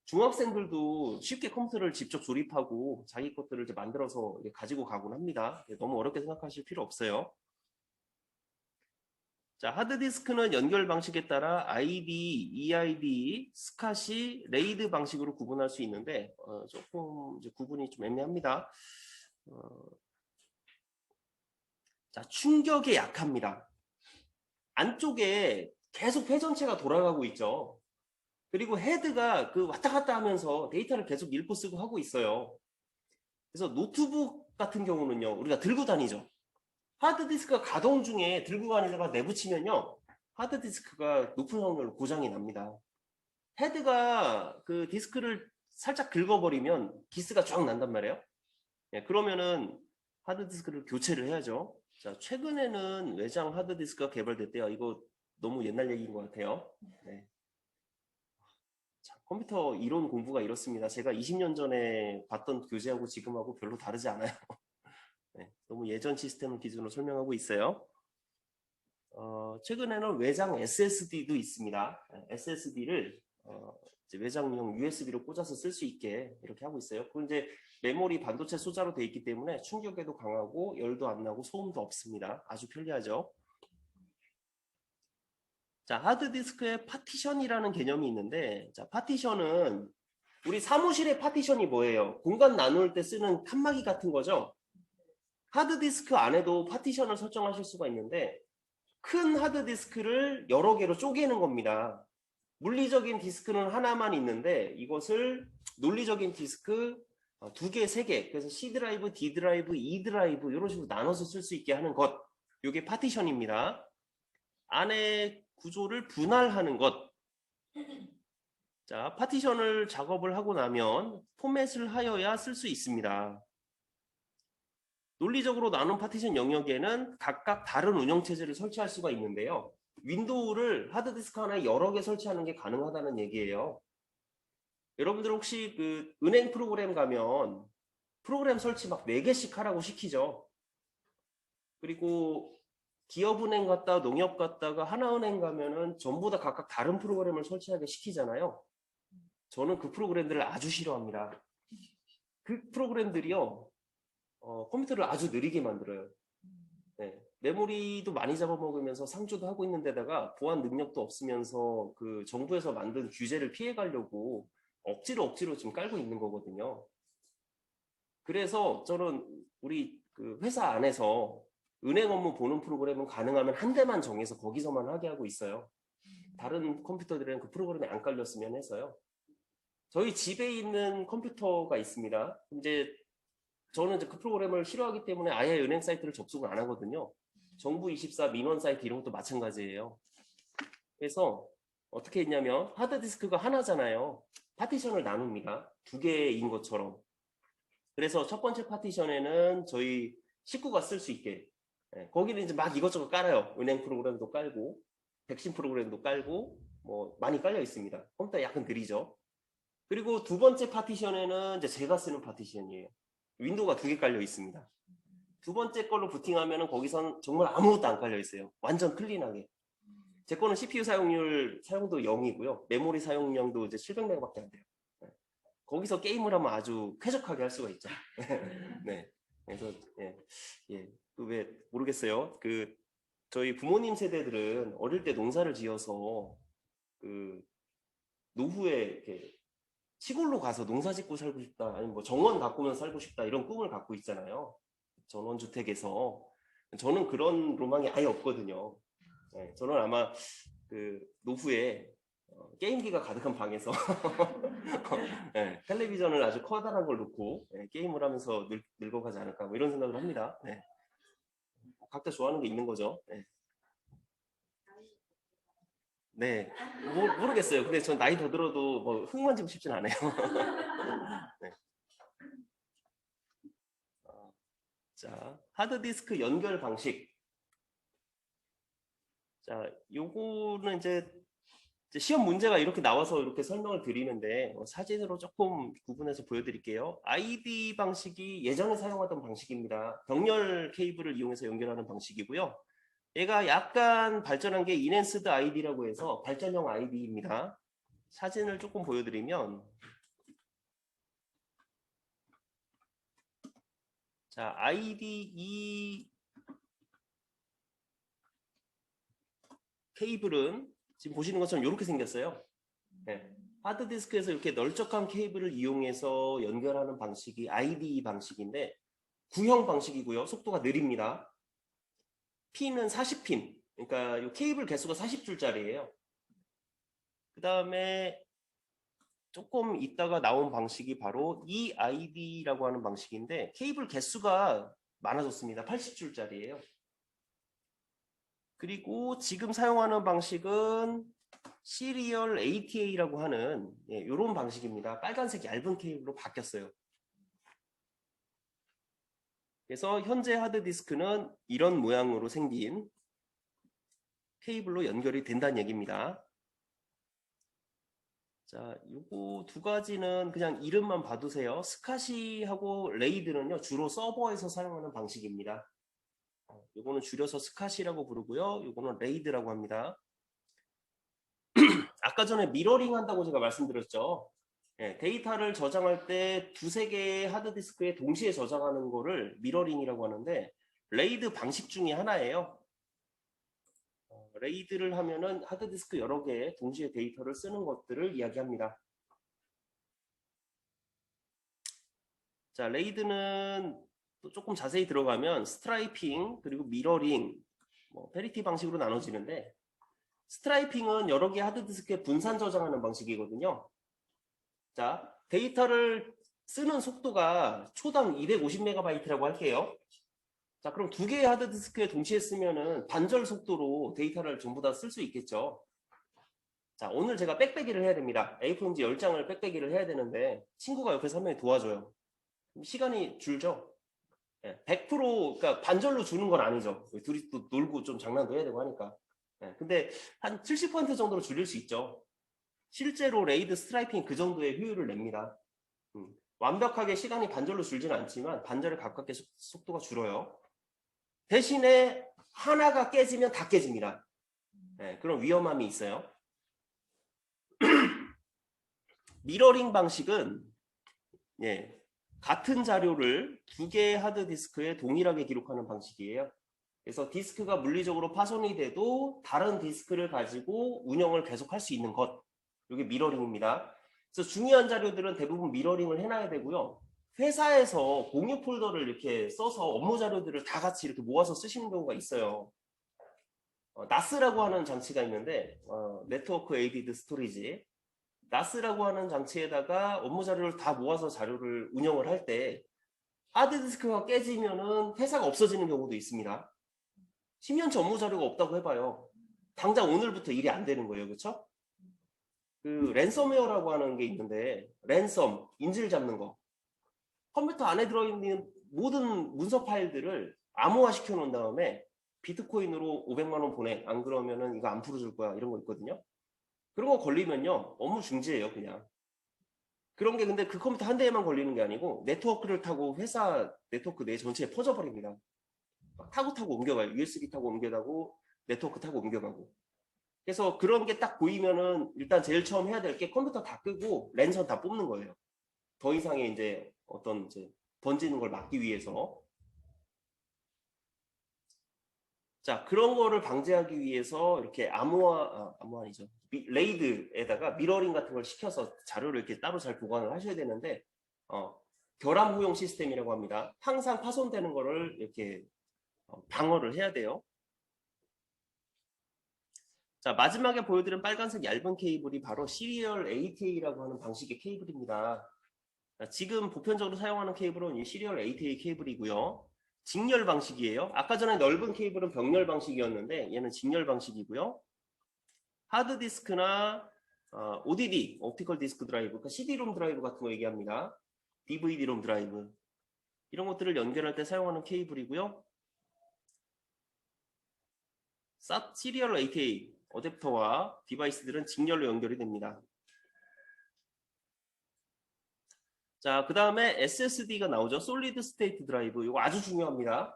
중학생들도 쉽게 컴퓨터를 직접 조립하고 자기 것들을 이제 만들어서 가지고 가곤 합니다. 너무 어렵게 생각하실 필요 없어요. 자, 하드디스크는 연결 방식에 따라 IB, EIB, 스카시, 레이드 방식으로 구분할 수 있는데 조금 이제 구분이 좀 애매합니다. 자, 충격에 약합니다. 안쪽에 계속 회전체가 돌아가고 있죠. 그리고 헤드가 그 왔다 갔다 하면서 데이터를 계속 읽고 쓰고 하고 있어요. 그래서 노트북 같은 경우는요, 우리가 들고 다니죠. 하드디스크가 가동 중에 들고 다니다가 내붙이면요, 하드디스크가 높은 확률로 고장이 납니다. 헤드가 그 디스크를 살짝 긁어버리면 기스가 쫙 난단 말이에요. 그러면은 하드디스크를 교체를 해야죠. 자, 최근에는 외장 하드디스크가 개발됐대요. 이거 너무 옛날 얘기인 것 같아요. 네. 자, 컴퓨터 이론 공부가 이렇습니다. 제가 20년 전에 봤던 교재하고 지금하고 별로 다르지 않아요. 네, 너무 예전 시스템을 기준으로 설명하고 있어요. 최근에는 외장 SSD도 있습니다. SSD를 외장용 USB로 꽂아서 쓸 수 있게 이렇게 하고 있어요. 그리고 이제 메모리 반도체 소자로 되어 있기 때문에 충격에도 강하고 열도 안 나고 소음도 없습니다. 아주 편리하죠. 자, 하드디스크에 파티션이라는 개념이 있는데, 자, 파티션은 우리 사무실의 파티션이 뭐예요? 공간 나눌 때 쓰는 칸막이 같은 거죠. 하드디스크 안에도 파티션을 설정하실 수가 있는데 큰 하드디스크를 여러 개로 쪼개는 겁니다. 물리적인 디스크는 하나만 있는데 이것을 논리적인 디스크 2개, 3개, 그래서 C 드라이브, D 드라이브, E 드라이브 이런 식으로 나눠서 쓸 수 있게 하는 것, 이게 파티션입니다. 안에 구조를 분할하는 것. 자, 파티션을 작업을 하고 나면 포맷을 하여야 쓸 수 있습니다. 논리적으로 나눈 파티션 영역에는 각각 다른 운영체제를 설치할 수가 있는데요. 윈도우를 하드디스크 하나에 여러 개 설치하는 게 가능하다는 얘기예요. 여러분들 혹시 그 은행 프로그램 가면 프로그램 설치 막 4개씩 하라고 시키죠. 그리고 기업은행 갔다 농협 갔다가 하나은행 가면은 전부 다 각각 다른 프로그램을 설치하게 시키잖아요. 저는 그 프로그램들을 아주 싫어합니다. 그 프로그램들이요. 컴퓨터를 아주 느리게 만들어요. 네, 메모리도 많이 잡아먹으면서 상주도 하고 있는 데다가 보안 능력도 없으면서 그 정부에서 만든 규제를 피해 가려고 억지로 지금 깔고 있는 거거든요. 그래서 저는 우리 그 회사 안에서 은행 업무 보는 프로그램은 가능하면 한 대만 정해서 거기서만 하게 하고 있어요. 다른 컴퓨터들은 그 프로그램이 안 깔렸으면 해서요. 저희 집에 있는 컴퓨터가 있습니다. 이제 저는 이제 그 프로그램을 싫어하기 때문에 아예 은행 사이트를 접속을 안 하거든요. 정부24 민원 사이트 이런 것도 마찬가지예요. 그래서 어떻게 했냐면 하드디스크가 하나잖아요. 파티션을 나눕니다. 2개인 것처럼. 그래서 첫 번째 파티션에는 저희 식구가 쓸 수 있게 거기는 이제 막 이것저것 깔아요. 은행 프로그램도 깔고 백신 프로그램도 깔고 뭐 많이 깔려 있습니다. 컴퓨터 약간 느리죠. 그리고 두 번째 파티션에는 이제 제가 쓰는 파티션이에요. 윈도우가 2개 깔려 있습니다. 두 번째 걸로 부팅하면은 거기선 정말 아무것도 안 깔려 있어요. 완전 클린하게. 제 거는 CPU 사용도 0이고요. 메모리 사용량도 이제 700MB밖에 안 돼요. 거기서 게임을 하면 아주 쾌적하게 할 수가 있죠. 네. 그래서 왜 모르겠어요. 그 저희 부모님 세대들은 어릴 때 농사를 지어서 그 노후에 이렇게 시골로 가서 농사 짓고 살고 싶다, 아니면 뭐 정원 가꾸면 살고 싶다 이런 꿈을 갖고 있잖아요. 전원주택에서. 저는 그런 로망이 아예 없거든요. 네, 저는 아마 그 노후에 게임기가 가득한 방에서 네, 텔레비전을 아주 커다란 걸 놓고 게임을 하면서 늙어가지 않을까 뭐 이런 생각을 합니다. 네. 각자 좋아하는 게 있는 거죠. 네. 네. 모르겠어요. 근데 전 나이 더 들어도 뭐 흙만 지고 싶진 않아요. 네. 자, 하드디스크 연결 방식. 자, 요거는 이제 시험 문제가 이렇게 나와서 이렇게 설명을 드리는데 사진으로 조금 구분해서 보여드릴게요. ID 방식이 예전에 사용하던 방식입니다. 병렬 케이블을 이용해서 연결하는 방식이고요. 얘가 약간 발전한 게 인핸스드 ID라고 해서 발전형 ID입니다. 사진을 조금 보여드리면 자, ID 이 케이블은 지금 보시는 것처럼 이렇게 생겼어요. 네. 하드디스크에서 이렇게 널쩍한 케이블을 이용해서 연결하는 방식이 IDE 방식인데 구형 방식이고요. 속도가 느립니다. 핀은 40핀. 그러니까 이 케이블 개수가 40줄짜리예요. 그 다음에 조금 있다가 나온 방식이 바로 EID라고 하는 방식인데 케이블 개수가 많아졌습니다. 80줄짜리예요. 그리고 지금 사용하는 방식은 시리얼 ATA라고 하는 이런 방식입니다. 빨간색 얇은 케이블로 바뀌었어요. 그래서 현재 하드디스크는 이런 모양으로 생긴 케이블로 연결이 된다는 얘기입니다. 자, 요거 두 가지는 그냥 이름만 봐두세요. 스카시하고 레이드는요, 주로 서버에서 사용하는 방식입니다. 요거는 줄여서 스카시라고 부르고요. 요거는 레이드라고 합니다. 아까 전에 미러링 한다고 제가 말씀드렸죠. 네, 데이터를 저장할 때 두세 개의 하드디스크에 동시에 저장하는 거를 미러링이라고 하는데 레이드 방식 중에 하나예요. 레이드를 하면은 하드디스크 여러 개에 동시에 데이터를 쓰는 것들을 이야기합니다. 자, 레이드는 또 조금 자세히 들어가면 스트라이핑 그리고 미러링, 페리티 방식으로 나눠지는데 스트라이핑은 여러 개 하드디스크에 분산 저장하는 방식이거든요. 자, 데이터를 쓰는 속도가 초당 250MB라고 할게요. 자, 그럼 두 개의 하드디스크에 동시에 쓰면은 반절 속도로 데이터를 전부 다 쓸 수 있겠죠. 자, 오늘 제가 빽빽이를 해야 됩니다. A4용지 10장을 빽빽이를 해야 되는데 친구가 옆에서 한 명이 도와줘요. 시간이 줄죠. 100% 그러니까 반절로 주는 건 아니죠. 둘이 또 놀고 좀 장난도 해야 되고 하니까. 근데 한 70% 정도로 줄일 수 있죠. 실제로 레이드 스트라이핑 그 정도의 효율을 냅니다. 완벽하게 시간이 반절로 줄지는 않지만 반절에 가깝게 속도가 줄어요. 대신에 하나가 깨지면 다 깨집니다. 그런 위험함이 있어요. 미러링 방식은 같은 자료를 두 개의 하드디스크에 동일하게 기록하는 방식이에요. 그래서 디스크가 물리적으로 파손이 돼도 다른 디스크를 가지고 운영을 계속할 수 있는 것. 이게 미러링입니다. 그래서 중요한 자료들은 대부분 미러링을 해놔야 되고요. 회사에서 공유 폴더를 이렇게 써서 업무 자료들을 다 같이 이렇게 모아서 쓰시는 경우가 있어요. NAS라고 하는 장치가 있는데 네트워크 에이디드 스토리지. NAS라고 하는 장치에다가 업무 자료를 다 모아서 자료를 운영을 할 때 하드디스크가 깨지면은 회사가 없어지는 경우도 있습니다. 10년치 업무 자료가 없다고 해봐요. 당장 오늘부터 일이 안 되는 거예요. 그렇죠? 그 랜섬웨어라고 하는 게 있는데 랜섬, 인질 잡는 거. 컴퓨터 안에 들어있는 모든 문서 파일들을 암호화 시켜놓은 다음에 비트코인으로 500만 원 보내. 안 그러면은 이거 안 풀어줄 거야. 이런 거 있거든요. 그런 거 걸리면요. 업무 중지예요. 그냥. 그런 게 근데 그 컴퓨터 한 대에만 걸리는 게 아니고 네트워크를 타고 회사 네트워크 내 전체에 퍼져버립니다. 타고 옮겨가요. USB 타고 옮겨가고 네트워크 타고 옮겨가고. 그래서 그런 게 딱 보이면은 일단 제일 처음 해야 될 게 컴퓨터 다 끄고 랜선 다 뽑는 거예요. 더 이상의 이제 어떤 이제 번지는 걸 막기 위해서. 자, 그런 거를 방지하기 위해서 이렇게 암호화아니죠. 레이드에다가 미러링 같은 걸 시켜서 자료를 이렇게 따로 잘 보관을 하셔야 되는데 결함 호용 시스템이라고 합니다. 항상 파손되는 거를 이렇게 방어를 해야 돼요. 자, 마지막에 보여드린 빨간색 얇은 케이블이 바로 시리얼 ATA라고 하는 방식의 케이블입니다. 자, 지금 보편적으로 사용하는 케이블은 이 시리얼 ATA 케이블이고요. 직렬 방식이에요. 아까 전에 넓은 케이블은 병렬 방식이었는데 얘는 직렬 방식이고요. 하드디스크나 ODD, 옵티컬 디스크 드라이브, 그러니까 CD-롬 드라이브 같은 거 얘기합니다. DVD-롬 드라이브 이런 것들을 연결할 때 사용하는 케이블이고요. 시리얼 ATA 어댑터와 디바이스들은 직렬로 연결이 됩니다. 자, 그 다음에 SSD가 나오죠. 솔리드 스테이트 드라이브. 이거 아주 중요합니다.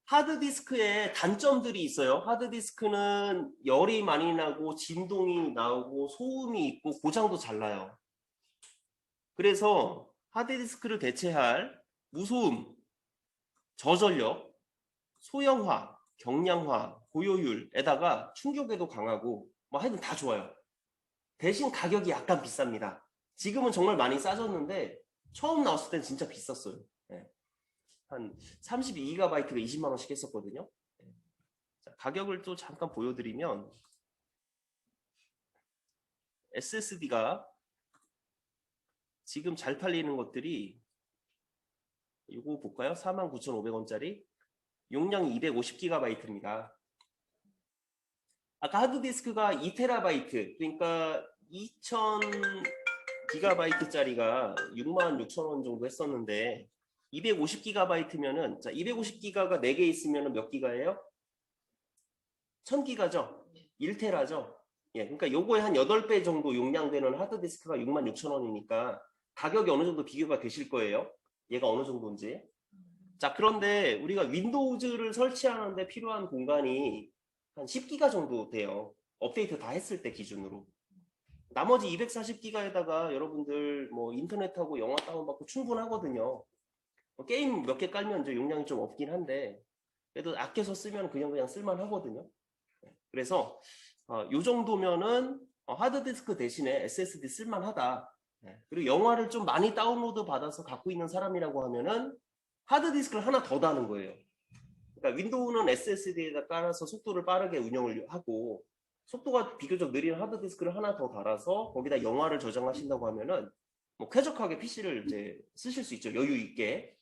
하드디스크에 단점들이 있어요. 하드디스크는 열이 많이 나고 진동이 나오고 소음이 있고 고장도 잘 나요. 그래서 하드디스크를 대체할 무소음, 저전력, 소형화, 경량화, 고효율에다가 충격에도 강하고 뭐 하여튼 다 좋아요. 대신 가격이 약간 비쌉니다. 지금은 정말 많이 싸졌는데 처음 나왔을 땐 진짜 비쌌어요. 네. 한 32GB가 20만 원씩 했었거든요. 네. 자, 가격을 또 잠깐 보여드리면 SSD가 지금 잘 팔리는 것들이 이거 볼까요? 49,500원짜리 용량이 250GB입니다. 아까 하드디스크가 2TB 그러니까 2000GB짜리가 66,000원 정도 했었는데 250GB면은 자 250GB가 4개 있으면 몇 기가예요? 1000기가죠? 1테라죠? 예, 그러니까 요거에 한 8배 정도 용량되는 하드디스크가 66,000원이니까 가격이 어느 정도 비교가 되실 거예요. 얘가 어느 정도인지. 자, 그런데 우리가 윈도우즈를 설치하는데 필요한 공간이 한 10기가 정도 돼요. 업데이트 다 했을 때 기준으로. 나머지 240기가에다가 여러분들 뭐 인터넷하고 영화 다운받고 충분하거든요. 게임 몇 개 깔면 이제 용량이 좀 없긴 한데 그래도 아껴서 쓰면 그냥 쓸만 하거든요. 그래서 요 정도면은 하드디스크 대신에 SSD 쓸만하다. 그리고 영화를 좀 많이 다운로드 받아서 갖고 있는 사람이라고 하면은 하드디스크를 하나 더 다는 거예요. 그러니까 윈도우는 SSD에다 깔아서 속도를 빠르게 운영을 하고 속도가 비교적 느린 하드디스크를 하나 더 달아서 거기다 영화를 저장하신다고 하면은 뭐 쾌적하게 PC를 이제 쓰실 수 있죠. 여유 있게.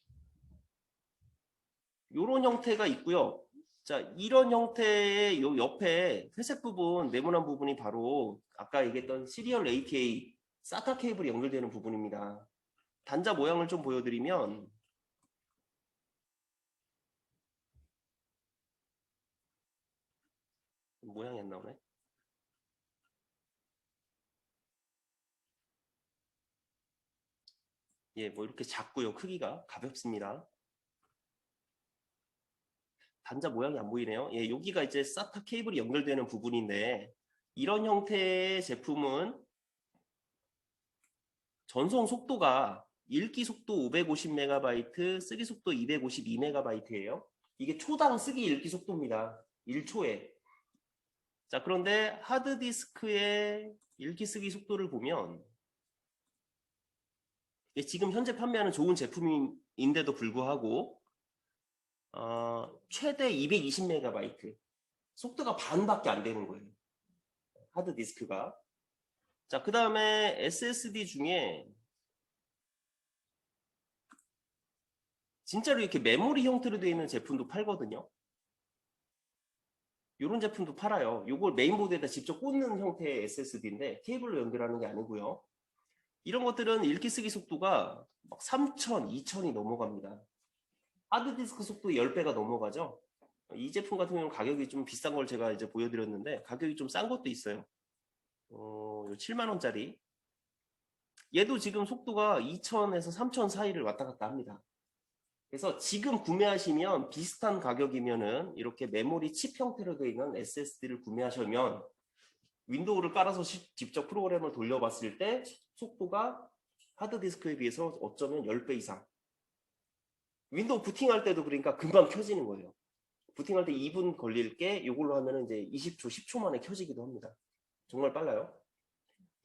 이런 형태가 있고요. 자, 이런 형태의 요 옆에 회색 부분, 네모난 부분이 바로 아까 얘기했던 시리얼 ATA, SATA 케이블이 연결되는 부분입니다. 단자 모양을 좀 보여드리면 모양이 안 나오네. 예, 뭐 이렇게 작고요. 크기가 가볍습니다. 단자 모양이 안 보이네요. 예, 여기가 이제 SATA 케이블이 연결되는 부분인데 이런 형태의 제품은 전송 속도가 읽기 속도 550MB, 쓰기 속도 252MB예요. 이게 초당 쓰기 읽기 속도입니다. 1초에. 자, 그런데 하드디스크의 읽기 쓰기 속도를 보면 지금 현재 판매하는 좋은 제품인데도 불구하고 최대 220MB 속도가 반밖에 안 되는 거예요. 하드디스크가. 자, 그 다음에 SSD 중에 진짜로 이렇게 메모리 형태로 되어 있는 제품도 팔거든요. 이런 제품도 팔아요. 이걸 메인보드에다 직접 꽂는 형태의 SSD인데 케이블로 연결하는 게 아니고요. 이런 것들은 읽기 쓰기 속도가 막 3000, 2000이 넘어갑니다. 하드디스크 속도 10배가 넘어가죠. 이 제품 같은 경우는 가격이 좀 비싼 걸 제가 이제 보여드렸는데 가격이 좀 싼 것도 있어요. 7만 원짜리. 얘도 지금 속도가 2000에서 3000 사이를 왔다 갔다 합니다. 그래서 지금 구매하시면 비슷한 가격이면은 이렇게 메모리 칩 형태로 되어 있는 SSD를 구매하시면 윈도우를 깔아서 직접 프로그램을 돌려봤을 때 속도가 하드디스크에 비해서 어쩌면 10배 이상. 윈도우 부팅할 때도 그러니까 금방 켜지는 거예요. 부팅할 때 2분 걸릴 게 이걸로 하면 이제 20초, 10초 만에 켜지기도 합니다. 정말 빨라요.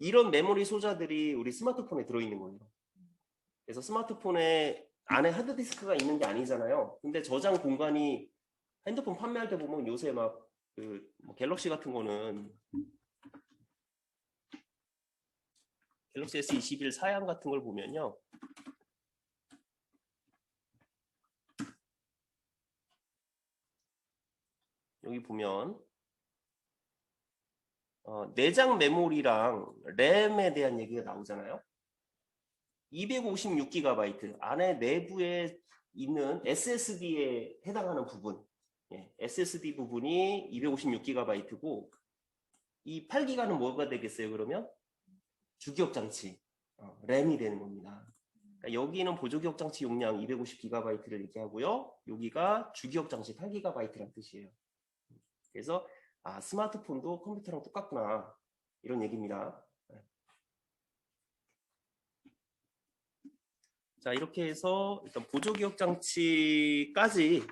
이런 메모리 소자들이 우리 스마트폰에 들어있는 거예요. 그래서 스마트폰에 안에 하드디스크가 있는 게 아니잖아요. 근데 저장 공간이 핸드폰 판매할 때 보면 요새 막 뭐 갤럭시 같은 거는 갤럭시 S21 사양 같은 걸 보면요. 여기 보면 내장 메모리랑 램에 대한 얘기가 나오잖아요. 256GB 안에 내부에 있는 SSD에 해당하는 부분 SSD 부분이 256GB고 이 8기가는 뭐가 되겠어요? 그러면 주기억 장치, 램이 되는 겁니다. 그러니까 여기는 보조기억 장치 용량 250GB를 얘기하고요. 여기가 주기억 장치 8GB라는 뜻이에요. 그래서 스마트폰도 컴퓨터랑 똑같구나 이런 얘기입니다. 자, 이렇게 해서 일단 보조기억 장치까지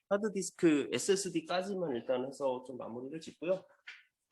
하드디스크 SSD까지만 일단 해서 좀 마무리를 짓고요.